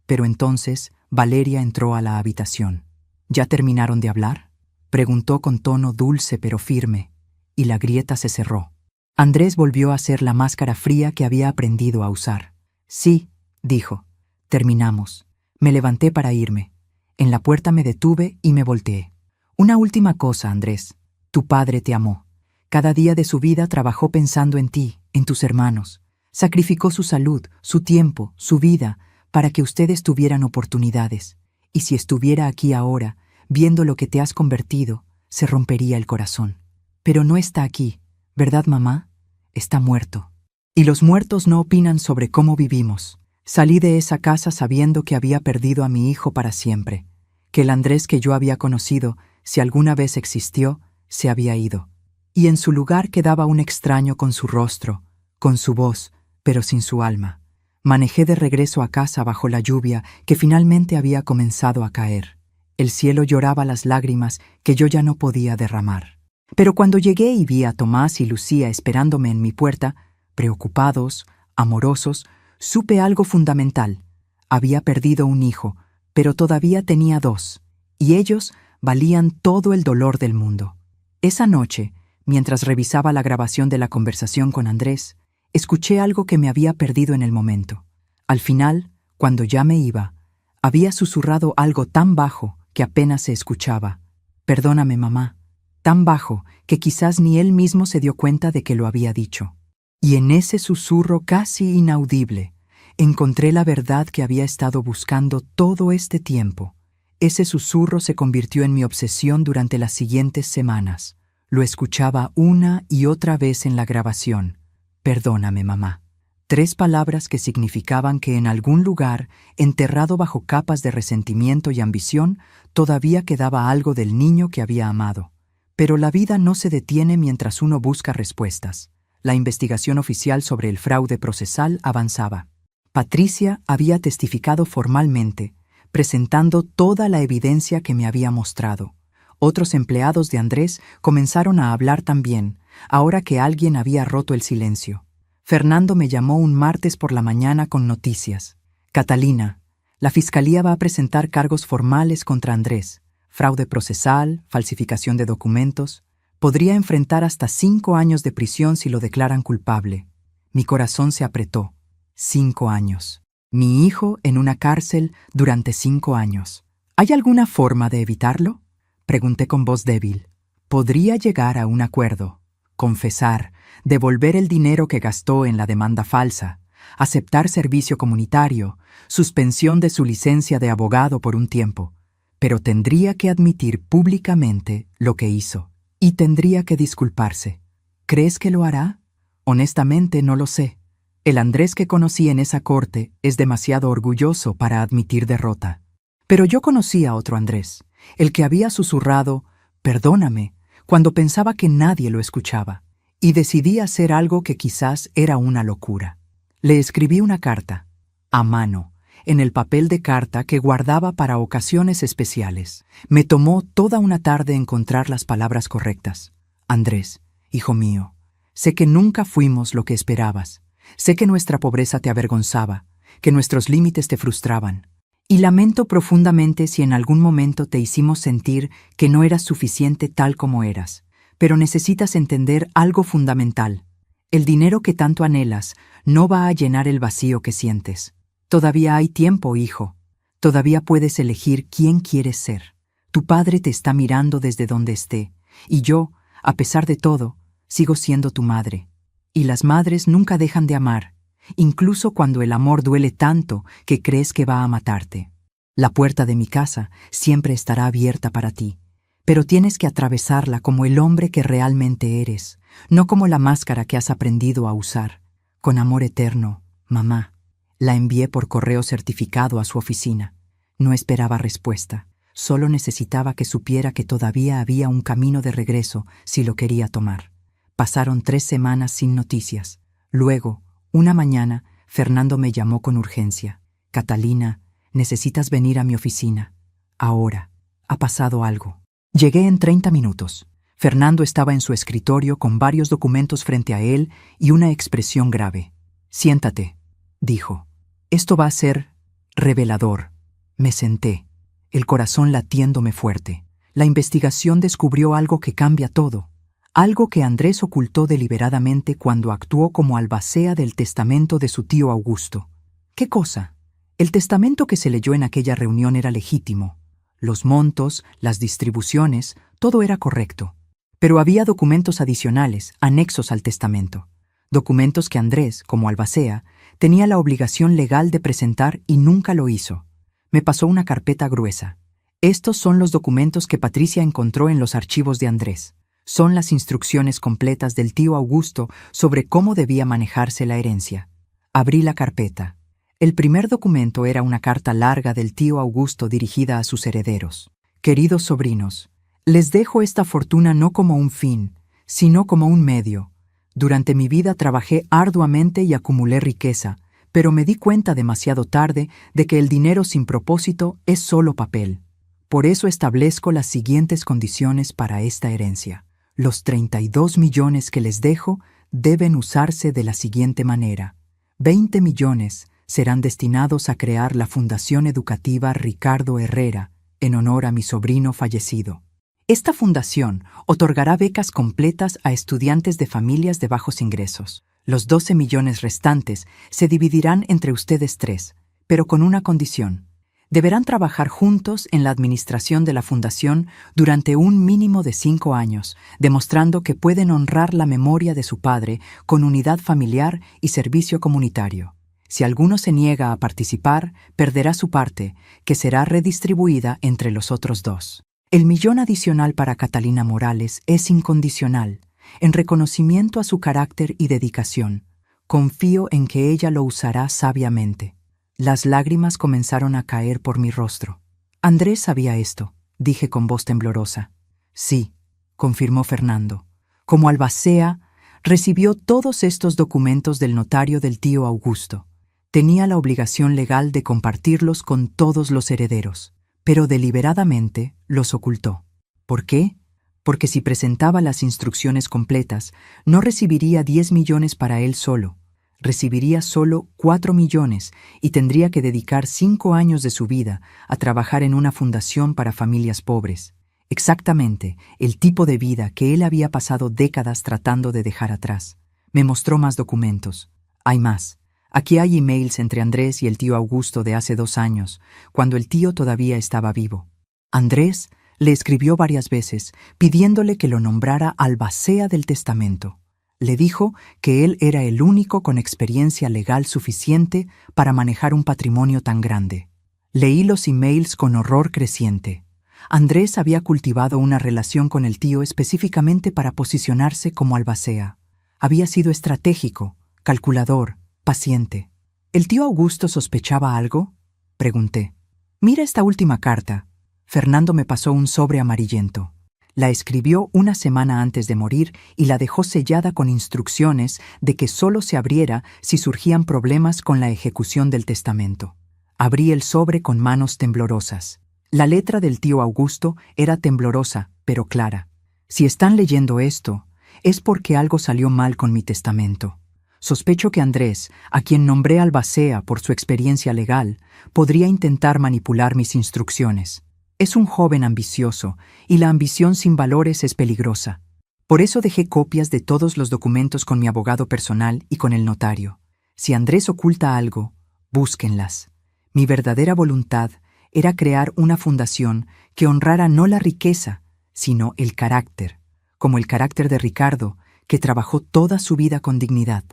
A: Pero entonces Valeria entró a la habitación. ¿Ya terminaron de hablar?, preguntó con tono dulce pero firme, y la grieta se cerró. Andrés volvió a hacer la máscara fría que había aprendido a usar. Sí, dijo. Terminamos. Me levanté para irme. En la puerta me detuve y me volteé. Una última cosa, Andrés. Tu padre te amó. Cada día de su vida trabajó pensando en ti, en tus hermanos. Sacrificó su salud, su tiempo, su vida, para que ustedes tuvieran oportunidades. Y si estuviera aquí ahora, viendo lo que te has convertido, se rompería el corazón. Pero no está aquí, ¿verdad, mamá? Está muerto. Y los muertos no opinan sobre cómo vivimos. Salí de esa casa sabiendo que había perdido a mi hijo para siempre, que el Andrés que yo había conocido, si alguna vez existió, se había ido. Y en su lugar quedaba un extraño con su rostro, con su voz, pero sin su alma. Manejé de regreso a casa bajo la lluvia que finalmente había comenzado a caer. El cielo lloraba las lágrimas que yo ya no podía derramar. Pero cuando llegué y vi a Tomás y Lucía esperándome en mi puerta, preocupados, amorosos, supe algo fundamental. Había perdido un hijo, pero todavía tenía 2, y ellos valían todo el dolor del mundo. Esa noche, mientras revisaba la grabación de la conversación con Andrés, escuché algo que me había perdido en el momento. Al final, cuando ya me iba, había susurrado algo tan bajo que apenas se escuchaba. Perdóname, mamá. Tan bajo que quizás ni él mismo se dio cuenta de que lo había dicho. Y en ese susurro casi inaudible, encontré la verdad que había estado buscando todo este tiempo. Ese susurro se convirtió en mi obsesión durante las siguientes semanas. Lo escuchaba una y otra vez en la grabación. Perdóname, mamá. 3 palabras que significaban que en algún lugar, enterrado bajo capas de resentimiento y ambición, todavía quedaba algo del niño que había amado. Pero la vida no se detiene mientras uno busca respuestas. La investigación oficial sobre el fraude procesal avanzaba. Patricia había testificado formalmente, presentando toda la evidencia que me había mostrado. Otros empleados de Andrés comenzaron a hablar también, ahora que alguien había roto el silencio. Fernando me llamó un martes por la mañana con noticias. Catalina, la fiscalía va a presentar cargos formales contra Andrés. Fraude procesal, falsificación de documentos. Podría enfrentar hasta 5 años de prisión si lo declaran culpable. Mi corazón se apretó. 5 años. Mi hijo en una cárcel durante 5 años. ¿Hay alguna forma de evitarlo? Pregunté con voz débil. Podría llegar a un acuerdo. Confesar, devolver el dinero que gastó en la demanda falsa, aceptar servicio comunitario, suspensión de su licencia de abogado por un tiempo. Pero tendría que admitir públicamente lo que hizo. Y tendría que disculparse. ¿Crees que lo hará? Honestamente no lo sé. El Andrés que conocí en esa corte es demasiado orgulloso para admitir derrota. Pero yo conocí a otro Andrés, el que había susurrado, «Perdóname», cuando pensaba que nadie lo escuchaba, y decidí hacer algo que quizás era una locura. Le escribí una carta, a mano, en el papel de carta que guardaba para ocasiones especiales. Me tomó toda una tarde encontrar las palabras correctas. Andrés, hijo mío, sé que nunca fuimos lo que esperabas. Sé que nuestra pobreza te avergonzaba, que nuestros límites te frustraban. Y lamento profundamente si en algún momento te hicimos sentir que no eras suficiente tal como eras. Pero necesitas entender algo fundamental. El dinero que tanto anhelas no va a llenar el vacío que sientes. Todavía hay tiempo, hijo. Todavía puedes elegir quién quieres ser. Tu padre te está mirando desde donde esté, y yo, a pesar de todo, sigo siendo tu madre. Y las madres nunca dejan de amar, incluso cuando el amor duele tanto que crees que va a matarte. La puerta de mi casa siempre estará abierta para ti, pero tienes que atravesarla como el hombre que realmente eres, no como la máscara que has aprendido a usar. Con amor eterno, mamá. La envié por correo certificado a su oficina. No esperaba respuesta, solo necesitaba que supiera que todavía había un camino de regreso si lo quería tomar. Pasaron 3 semanas sin noticias. Luego, una mañana, Fernando me llamó con urgencia. «Catalina, necesitas venir a mi oficina. Ahora. Ha pasado algo». Llegué en 30 minutos. Fernando estaba en su escritorio con varios documentos frente a él y una expresión grave. «Siéntate», dijo. «Esto va a ser revelador». Me senté, el corazón latiéndome fuerte. La investigación descubrió algo que cambia todo. Algo que Andrés ocultó deliberadamente cuando actuó como albacea del testamento de su tío Augusto. ¿Qué cosa? El testamento que se leyó en aquella reunión era legítimo. Los montos, las distribuciones, todo era correcto. Pero había documentos adicionales, anexos al testamento. Documentos que Andrés, como albacea, tenía la obligación legal de presentar y nunca lo hizo. Me pasó una carpeta gruesa. Estos son los documentos que Patricia encontró en los archivos de Andrés. Son las instrucciones completas del tío Augusto sobre cómo debía manejarse la herencia. Abrí la carpeta. El primer documento era una carta larga del tío Augusto dirigida a sus herederos. «Queridos sobrinos, les dejo esta fortuna no como un fin, sino como un medio. Durante mi vida trabajé arduamente y acumulé riqueza, pero me di cuenta demasiado tarde de que el dinero sin propósito es solo papel. Por eso establezco las siguientes condiciones para esta herencia. Los 32 millones que les dejo deben usarse de la siguiente manera. 20 millones serán destinados a crear la Fundación Educativa Ricardo Herrera, en honor a mi sobrino fallecido. Esta fundación otorgará becas completas a estudiantes de familias de bajos ingresos. Los 12 millones restantes se dividirán entre ustedes 3, pero con una condición. Deberán trabajar juntos en la administración de la fundación durante un mínimo de 5 años, demostrando que pueden honrar la memoria de su padre con unidad familiar y servicio comunitario. Si alguno se niega a participar, perderá su parte, que será redistribuida entre los otros 2. El millón adicional para Catalina Morales es incondicional, en reconocimiento a su carácter y dedicación. Confío en que ella lo usará sabiamente. Las lágrimas comenzaron a caer por mi rostro. Andrés sabía esto, dije con voz temblorosa. Sí, confirmó Fernando. Como albacea, recibió todos estos documentos del notario del tío Augusto. Tenía la obligación legal de compartirlos con todos los herederos, pero deliberadamente los ocultó. ¿Por qué? Porque si presentaba las instrucciones completas, no recibiría 10 millones para él solo. Recibiría solo 4 millones y tendría que dedicar 5 años de su vida a trabajar en una fundación para familias pobres. Exactamente el tipo de vida que él había pasado décadas tratando de dejar atrás. Me mostró más documentos. Hay más. Aquí hay emails entre Andrés y el tío Augusto de hace 2 años, cuando el tío todavía estaba vivo. Andrés le escribió varias veces pidiéndole que lo nombrara albacea del testamento. Le dijo que él era el único con experiencia legal suficiente para manejar un patrimonio tan grande. Leí los emails con horror creciente. Andrés había cultivado una relación con el tío específicamente para posicionarse como albacea. Había sido estratégico, calculador, paciente. ¿El tío Augusto sospechaba algo?, pregunté. Mira esta última carta. Fernando me pasó un sobre amarillento. La escribió una semana antes de morir y la dejó sellada con instrucciones de que solo se abriera si surgían problemas con la ejecución del testamento. Abrí el sobre con manos temblorosas. La letra del tío Augusto era temblorosa, pero clara. Si están leyendo esto, es porque algo salió mal con mi testamento. Sospecho que Andrés, a quien nombré albacea por su experiencia legal, podría intentar manipular mis instrucciones. Es un joven ambicioso, y la ambición sin valores es peligrosa. Por eso dejé copias de todos los documentos con mi abogado personal y con el notario. Si Andrés oculta algo, búsquenlas. Mi verdadera voluntad era crear una fundación que honrara no la riqueza, sino el carácter, como el carácter de Ricardo, que trabajó toda su vida con dignidad,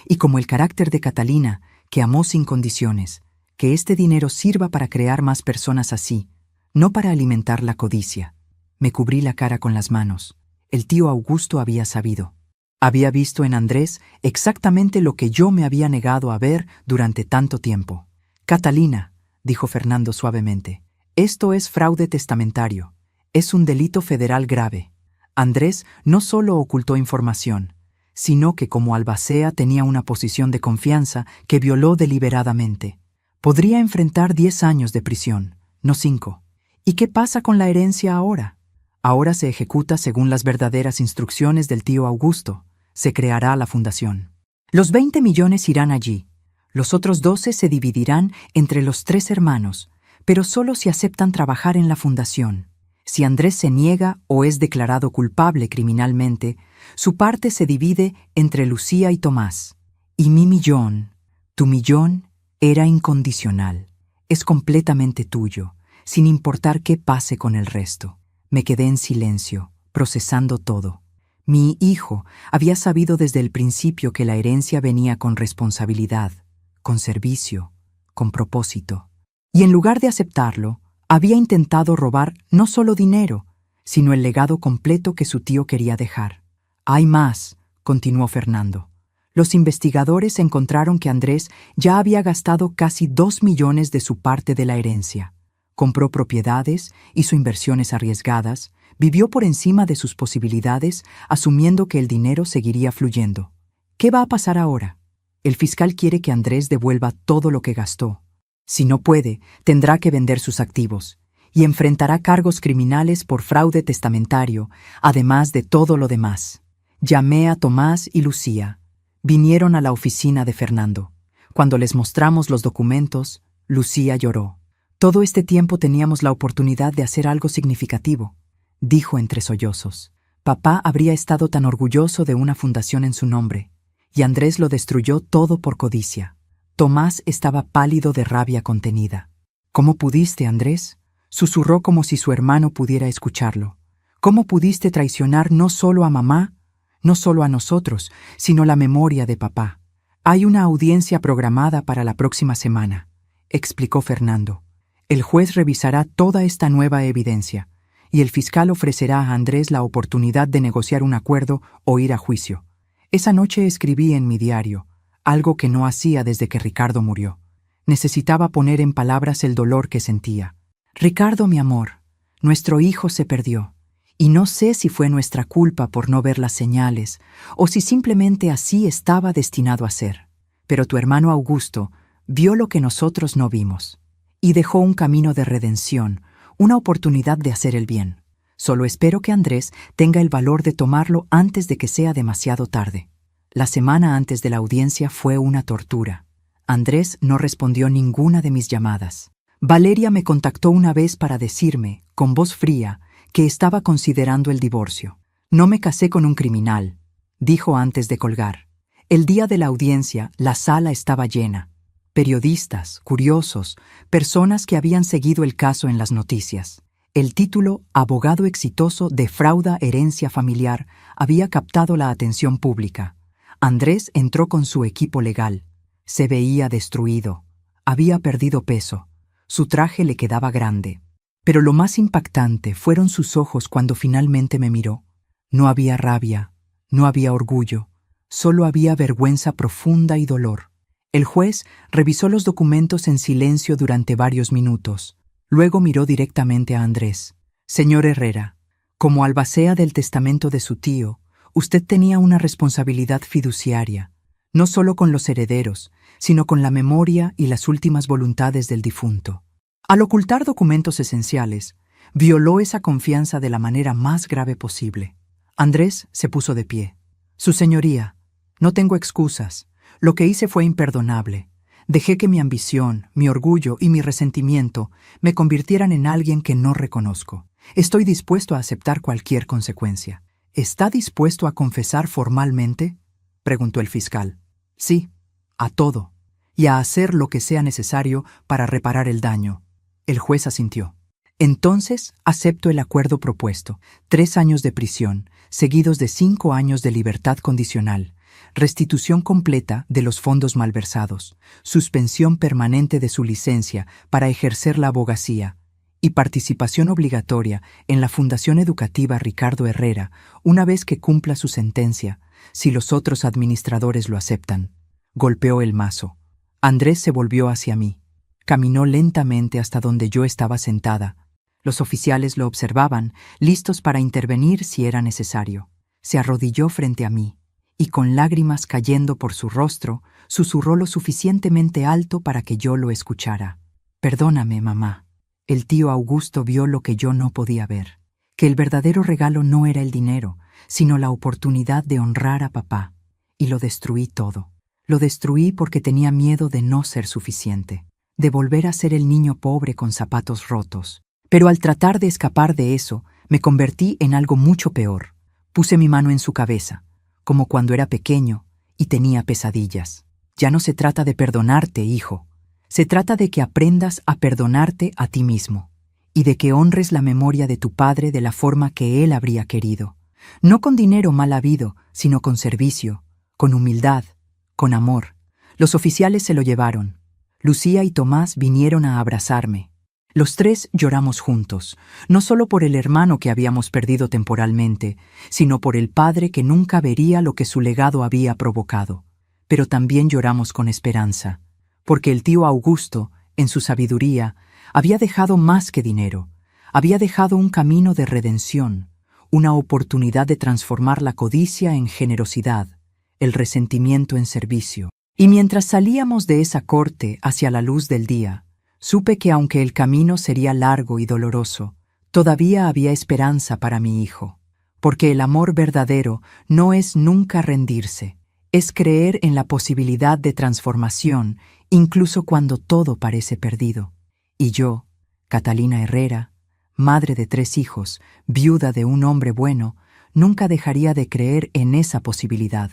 A: y como el carácter de Catalina, que amó sin condiciones. Que este dinero sirva para crear más personas así, no para alimentar la codicia. Me cubrí la cara con las manos. El tío Augusto había sabido. Había visto en Andrés exactamente lo que yo me había negado a ver durante tanto tiempo. Catalina, dijo Fernando suavemente, esto es fraude testamentario. Es un delito federal grave. Andrés no solo ocultó información, sino que como albacea tenía una posición de confianza que violó deliberadamente. Podría enfrentar 10 años de prisión, no 5. ¿Y qué pasa con la herencia ahora? Ahora se ejecuta según las verdaderas instrucciones del tío Augusto. Se creará la fundación. Los 20 millones irán allí. Los otros 12 se dividirán entre los 3 hermanos, pero solo si aceptan trabajar en la fundación. Si Andrés se niega o es declarado culpable criminalmente, su parte se divide entre Lucía y Tomás. Y mi millón, tu millón, era incondicional. Es completamente tuyo, sin importar qué pase con el resto. Me quedé en silencio, procesando todo. Mi hijo había sabido desde el principio que la herencia venía con responsabilidad, con servicio, con propósito. Y en lugar de aceptarlo, había intentado robar no solo dinero, sino el legado completo que su tío quería dejar. Hay más, continuó Fernando. Los investigadores encontraron que Andrés ya había gastado casi 2 millones de su parte de la herencia. Compró propiedades, hizo inversiones arriesgadas, vivió por encima de sus posibilidades, asumiendo que el dinero seguiría fluyendo. ¿Qué va a pasar ahora? El fiscal quiere que Andrés devuelva todo lo que gastó. Si no puede, tendrá que vender sus activos y enfrentará cargos criminales por fraude testamentario, además de todo lo demás. Llamé a Tomás y Lucía. Vinieron a la oficina de Fernando. Cuando les mostramos los documentos, Lucía lloró. Todo este tiempo teníamos la oportunidad de hacer algo significativo, dijo entre sollozos. Papá habría estado tan orgulloso de una fundación en su nombre, y Andrés lo destruyó todo por codicia. Tomás estaba pálido de rabia contenida. ¿Cómo pudiste, Andrés? Susurró como si su hermano pudiera escucharlo. ¿Cómo pudiste traicionar no solo a mamá, no solo a nosotros, sino la memoria de papá? Hay una audiencia programada para la próxima semana, explicó Fernando. El juez revisará toda esta nueva evidencia, y el fiscal ofrecerá a Andrés la oportunidad de negociar un acuerdo o ir a juicio. Esa noche escribí en mi diario, algo que no hacía desde que Ricardo murió. Necesitaba poner en palabras el dolor que sentía. Ricardo, mi amor, nuestro hijo se perdió, y no sé si fue nuestra culpa por no ver las señales, o si simplemente así estaba destinado a ser. Pero tu hermano Augusto vio lo que nosotros no vimos, y dejó un camino de redención, una oportunidad de hacer el bien. Solo espero que Andrés tenga el valor de tomarlo antes de que sea demasiado tarde. La semana antes de la audiencia fue una tortura. Andrés no respondió ninguna de mis llamadas. Valeria me contactó una vez para decirme, con voz fría, que estaba considerando el divorcio. No me casé con un criminal, dijo antes de colgar. El día de la audiencia, la sala estaba llena. Periodistas, curiosos, personas que habían seguido el caso en las noticias. El título «Abogado exitoso defrauda herencia familiar» había captado la atención pública. Andrés entró con su equipo legal. Se veía destruido. Había perdido peso. Su traje le quedaba grande. Pero lo más impactante fueron sus ojos cuando finalmente me miró. No había rabia, no había orgullo, solo había vergüenza profunda y dolor. El juez revisó los documentos en silencio durante varios minutos. Luego miró directamente a Andrés. Señor Herrera, como albacea del testamento de su tío, usted tenía una responsabilidad fiduciaria, no solo con los herederos, sino con la memoria y las últimas voluntades del difunto. Al ocultar documentos esenciales, violó esa confianza de la manera más grave posible. Andrés se puso de pie. Su señoría, no tengo excusas. Lo que hice fue imperdonable. Dejé que mi ambición, mi orgullo y mi resentimiento me convirtieran en alguien que no reconozco. Estoy dispuesto a aceptar cualquier consecuencia. ¿Está dispuesto a confesar formalmente?, preguntó el fiscal. Sí, a todo, y a hacer lo que sea necesario para reparar el daño. El juez asintió. Entonces acepto el acuerdo propuesto: 3 años de prisión, seguidos de 5 años de libertad condicional, restitución completa de los fondos malversados, suspensión permanente de su licencia para ejercer la abogacía y participación obligatoria en la Fundación Educativa Ricardo Herrera una vez que cumpla su sentencia, si los otros administradores lo aceptan. Golpeó el mazo. Andrés se volvió hacia mí. Caminó lentamente hasta donde yo estaba sentada. Los oficiales lo observaban, listos para intervenir si era necesario. Se arrodilló frente a mí y, con lágrimas cayendo por su rostro, susurró lo suficientemente alto para que yo lo escuchara. Perdóname, mamá. El tío Augusto vio lo que yo no podía ver, que el verdadero regalo no era el dinero, sino la oportunidad de honrar a papá. Y lo destruí todo. Lo destruí porque tenía miedo de no ser suficiente, de volver a ser el niño pobre con zapatos rotos. Pero al tratar de escapar de eso, me convertí en algo mucho peor. Puse mi mano en su cabeza, como cuando era pequeño y tenía pesadillas. Ya no se trata de perdonarte, hijo. Se trata de que aprendas a perdonarte a ti mismo y de que honres la memoria de tu padre de la forma que él habría querido. No con dinero mal habido, sino con servicio, con humildad, con amor. Los oficiales se lo llevaron. Lucía y Tomás vinieron a abrazarme. Los 3 lloramos juntos, no solo por el hermano que habíamos perdido temporalmente, sino por el padre que nunca vería lo que su legado había provocado. Pero también lloramos con esperanza, porque el tío Augusto, en su sabiduría, había dejado más que dinero. Había dejado un camino de redención, una oportunidad de transformar la codicia en generosidad, el resentimiento en servicio. Y mientras salíamos de esa corte hacia la luz del día, supe que aunque el camino sería largo y doloroso, todavía había esperanza para mi hijo, porque el amor verdadero no es nunca rendirse, es creer en la posibilidad de transformación incluso cuando todo parece perdido. Y yo, Catalina Herrera, madre de 3 hijos, viuda de un hombre bueno, nunca dejaría de creer en esa posibilidad.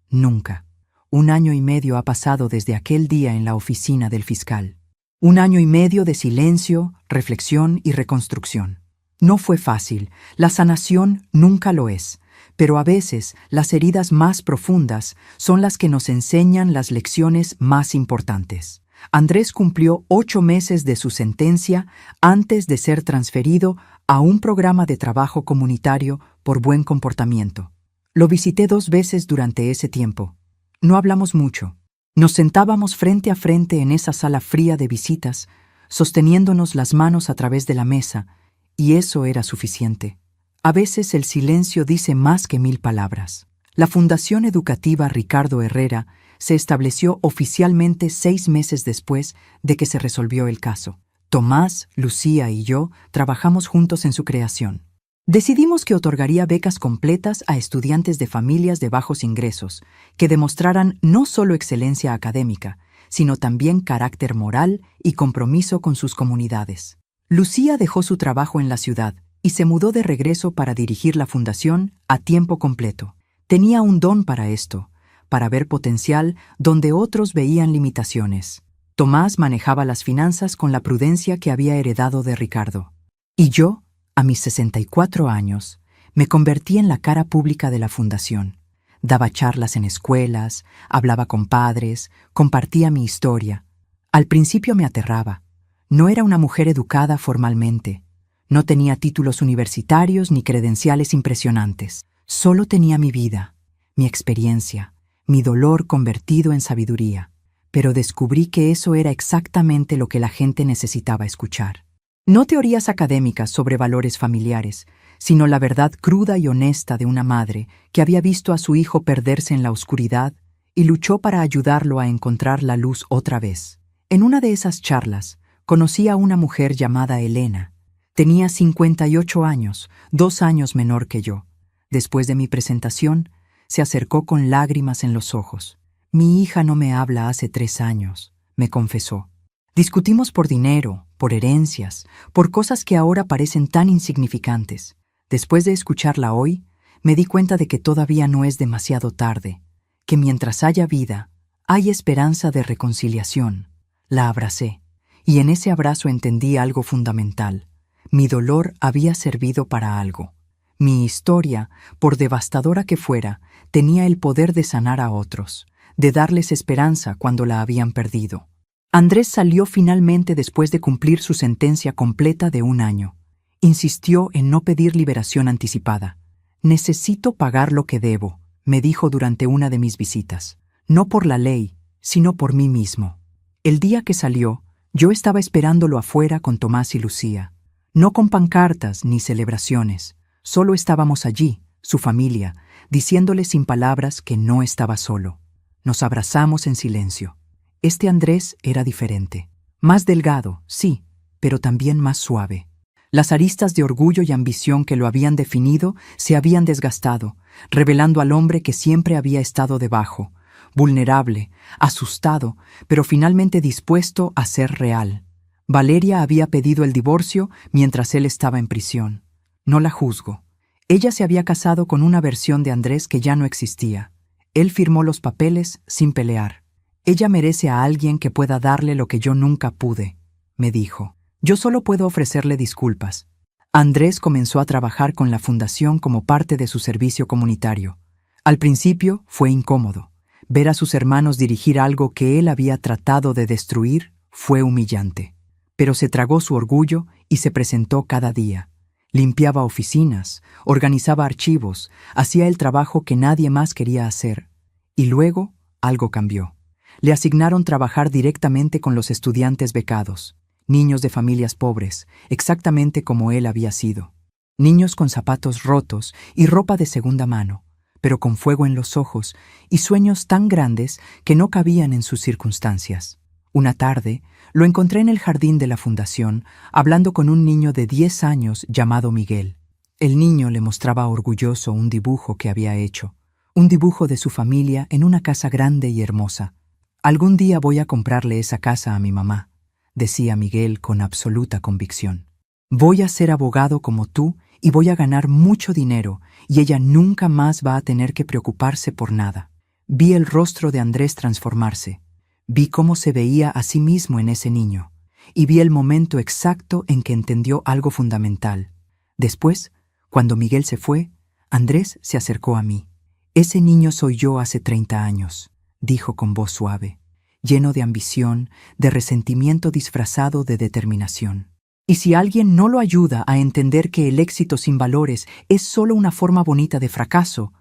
A: Nunca. 1 año y medio ha pasado desde aquel día en la oficina del fiscal. 1 año y medio de silencio, reflexión y reconstrucción. No fue fácil, la sanación nunca lo es, pero a veces las heridas más profundas son las que nos enseñan las lecciones más importantes. Andrés cumplió 8 meses de su sentencia antes de ser transferido a un programa de trabajo comunitario por buen comportamiento. Lo visité 2 veces durante ese tiempo. No hablamos mucho. Nos sentábamos frente a frente en esa sala fría de visitas, sosteniéndonos las manos a través de la mesa, y eso era suficiente. A veces el silencio dice más que 1000 palabras. La Fundación Educativa Ricardo Herrera se estableció oficialmente 6 meses después de que se resolvió el caso. Tomás, Lucía y yo trabajamos juntos en su creación. Decidimos que otorgaría becas completas a estudiantes de familias de bajos ingresos, que demostraran no solo excelencia académica, sino también carácter moral y compromiso con sus comunidades. Lucía dejó su trabajo en la ciudad y se mudó de regreso para dirigir la fundación a tiempo completo. Tenía un don para esto, para ver potencial donde otros veían limitaciones. Tomás manejaba las finanzas con la prudencia que había heredado de Ricardo. Y yo, a mis 64 años, me convertí en la cara pública de la fundación. Daba charlas en escuelas, hablaba con padres, compartía mi historia. Al principio me aterraba. No era una mujer educada formalmente. No tenía títulos universitarios ni credenciales impresionantes. Solo tenía mi vida, mi experiencia, mi dolor convertido en sabiduría. Pero descubrí que eso era exactamente lo que la gente necesitaba escuchar. No teorías académicas sobre valores familiares, sino la verdad cruda y honesta de una madre que había visto a su hijo perderse en la oscuridad y luchó para ayudarlo a encontrar la luz otra vez. En una de esas charlas, conocí a una mujer llamada Elena. Tenía 58 años, 2 años menor que yo. Después de mi presentación, se acercó con lágrimas en los ojos. Mi hija no me habla hace 3 años, me confesó. Discutimos por dinero, por herencias, por cosas que ahora parecen tan insignificantes. Después de escucharla hoy, me di cuenta de que todavía no es demasiado tarde, que mientras haya vida, hay esperanza de reconciliación. La abracé, y en ese abrazo entendí algo fundamental. Mi dolor había servido para algo. Mi historia, por devastadora que fuera, tenía el poder de sanar a otros, de darles esperanza cuando la habían perdido. Andrés salió finalmente después de cumplir su sentencia completa de 1 año. Insistió en no pedir liberación anticipada. «Necesito pagar lo que debo», me dijo durante una de mis visitas. No por la ley, sino por mí mismo. El día que salió, yo estaba esperándolo afuera con Tomás y Lucía. No con pancartas ni celebraciones. Solo estábamos allí, su familia, diciéndole sin palabras que no estaba solo. Nos abrazamos en silencio. Este Andrés era diferente. Más delgado, sí, pero también más suave. Las aristas de orgullo y ambición que lo habían definido se habían desgastado, revelando al hombre que siempre había estado debajo, vulnerable, asustado, pero finalmente dispuesto a ser real. Valeria había pedido el divorcio mientras él estaba en prisión. No la juzgo. Ella se había casado con una versión de Andrés que ya no existía. Él firmó los papeles sin pelear. Ella merece a alguien que pueda darle lo que yo nunca pude, me dijo. Yo solo puedo ofrecerle disculpas. Andrés comenzó a trabajar con la fundación como parte de su servicio comunitario. Al principio fue incómodo. Ver a sus hermanos dirigir algo que él había tratado de destruir fue humillante. Pero se tragó su orgullo y se presentó cada día. Limpiaba oficinas, organizaba archivos, hacía el trabajo que nadie más quería hacer. Y luego algo cambió. Le asignaron trabajar directamente con los estudiantes becados, niños de familias pobres, exactamente como él había sido. Niños con zapatos rotos y ropa de segunda mano, pero con fuego en los ojos y sueños tan grandes que no cabían en sus circunstancias. Una tarde, lo encontré en el jardín de la fundación, hablando con un niño de 10 años llamado Miguel. El niño le mostraba orgulloso un dibujo que había hecho, un dibujo de su familia en una casa grande y hermosa. «Algún día voy a comprarle esa casa a mi mamá», decía Miguel con absoluta convicción. «Voy a ser abogado como tú y voy a ganar mucho dinero y ella nunca más va a tener que preocuparse por nada». Vi el rostro de Andrés transformarse. Vi cómo se veía a sí mismo en ese niño y vi el momento exacto en que entendió algo fundamental. Después, cuando Miguel se fue, Andrés se acercó a mí. «Ese niño soy yo hace 30 años», dijo con voz suave. lleno de ambición, de resentimiento disfrazado de determinación. Y si alguien no lo ayuda a entender que el éxito sin valores es solo una forma bonita de fracaso,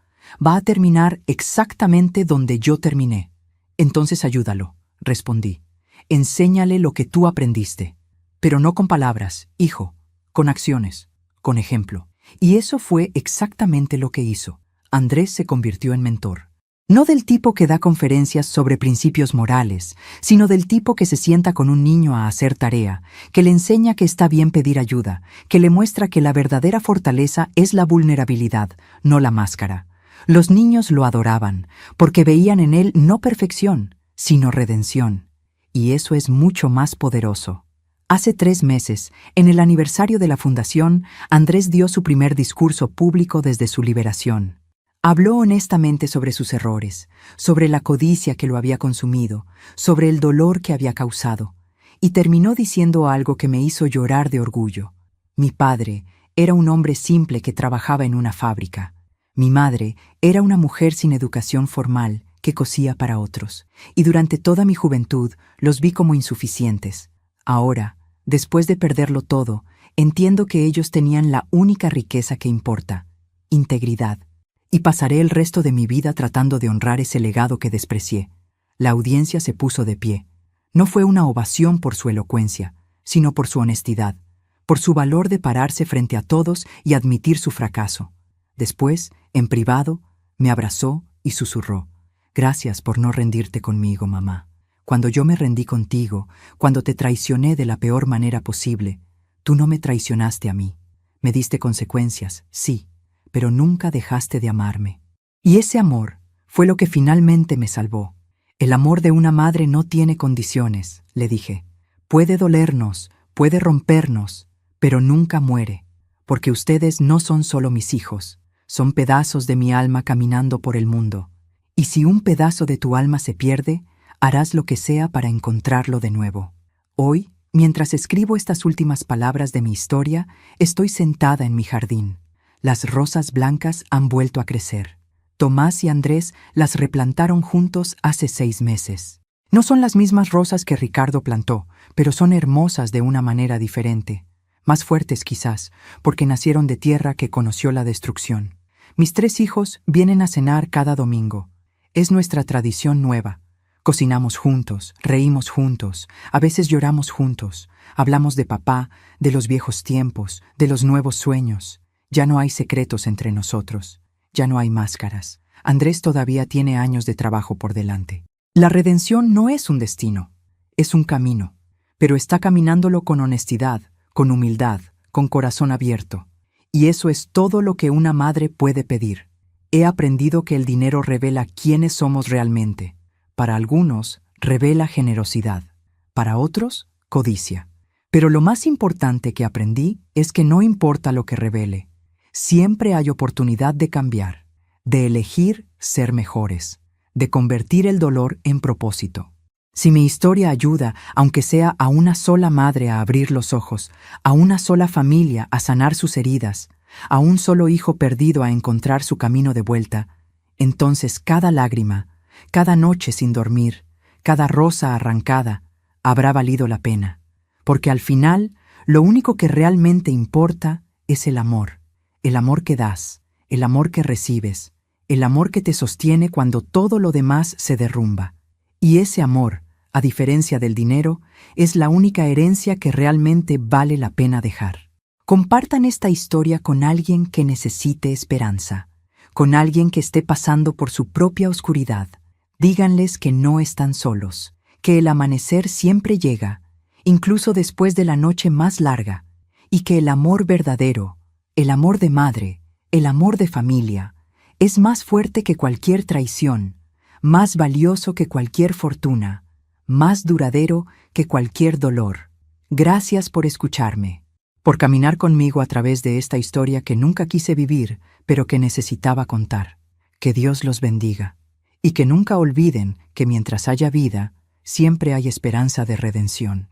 A: va a terminar exactamente donde yo terminé. Entonces ayúdalo, respondí. Enséñale lo que tú aprendiste. Pero no con palabras, hijo, con acciones, con ejemplo. Y eso fue exactamente lo que hizo. Andrés se convirtió en mentor. No del tipo que da conferencias sobre principios morales, sino del tipo que se sienta con un niño a hacer tarea, que le enseña que está bien pedir ayuda, que le muestra que la verdadera fortaleza es la vulnerabilidad, no la máscara. Los niños lo adoraban, porque veían en él no perfección, sino redención. Y eso es mucho más poderoso. Hace 3 meses, en el aniversario de la fundación, Andrés dio su primer discurso público desde su liberación. Habló honestamente sobre sus errores, sobre la codicia que lo había consumido, sobre el dolor que había causado, y terminó diciendo algo que me hizo llorar de orgullo. Mi padre era un hombre simple que trabajaba en una fábrica. Mi madre era una mujer sin educación formal que cosía para otros, y durante toda mi juventud los vi como insuficientes. Ahora, después de perderlo todo, entiendo que ellos tenían la única riqueza que importa: integridad. Y pasaré el resto de mi vida tratando de honrar ese legado que desprecié. La audiencia se puso de pie. No fue una ovación por su elocuencia, sino por su honestidad, por su valor de pararse frente a todos y admitir su fracaso. Después, en privado, me abrazó y susurró: «Gracias por no rendirte conmigo, mamá. Cuando yo me rendí contigo, cuando te traicioné de la peor manera posible, tú no me traicionaste a mí. Me diste consecuencias, sí, pero nunca dejaste de amarme». Y ese amor fue lo que finalmente me salvó. El amor de una madre no tiene condiciones, le dije. Puede dolernos, puede rompernos, pero nunca muere, porque ustedes no son solo mis hijos, son pedazos de mi alma caminando por el mundo. Y si un pedazo de tu alma se pierde, harás lo que sea para encontrarlo de nuevo. Hoy, mientras escribo estas últimas palabras de mi historia, estoy sentada en mi jardín. Las rosas blancas han vuelto a crecer. Tomás y Andrés las replantaron juntos hace 6 meses. No son las mismas rosas que Ricardo plantó, pero son hermosas de una manera diferente. Más fuertes quizás, porque nacieron de tierra que conoció la destrucción. Mis 3 hijos vienen a cenar cada domingo. Es nuestra tradición nueva. Cocinamos juntos, reímos juntos, a veces lloramos juntos, hablamos de papá, de los viejos tiempos, de los nuevos sueños. Ya no hay secretos entre nosotros, ya no hay máscaras. Andrés todavía tiene años de trabajo por delante. La redención no es un destino, es un camino, pero está caminándolo con honestidad, con humildad, con corazón abierto. Y eso es todo lo que una madre puede pedir. He aprendido que el dinero revela quiénes somos realmente. Para algunos, revela generosidad. Para otros, codicia. Pero lo más importante que aprendí es que no importa lo que revele. Siempre hay oportunidad de cambiar, de elegir ser mejores, de convertir el dolor en propósito. Si mi historia ayuda, aunque sea a una sola madre a abrir los ojos, a una sola familia a sanar sus heridas, a un solo hijo perdido a encontrar su camino de vuelta, entonces cada lágrima, cada noche sin dormir, cada rosa arrancada, habrá valido la pena. Porque al final, lo único que realmente importa es el amor que das, el amor que recibes, el amor que te sostiene cuando todo lo demás se derrumba. Y ese amor, a diferencia del dinero, es la única herencia que realmente vale la pena dejar. Compartan esta historia con alguien que necesite esperanza, con alguien que esté pasando por su propia oscuridad. Díganles que no están solos, que el amanecer siempre llega, incluso después de la noche más larga, y que el amor verdadero, el amor de madre, el amor de familia, es más fuerte que cualquier traición, más valioso que cualquier fortuna, más duradero que cualquier dolor. Gracias por escucharme, por caminar conmigo a través de esta historia que nunca quise vivir, pero que necesitaba contar. Que Dios los bendiga, y que nunca olviden que mientras haya vida, siempre hay esperanza de redención.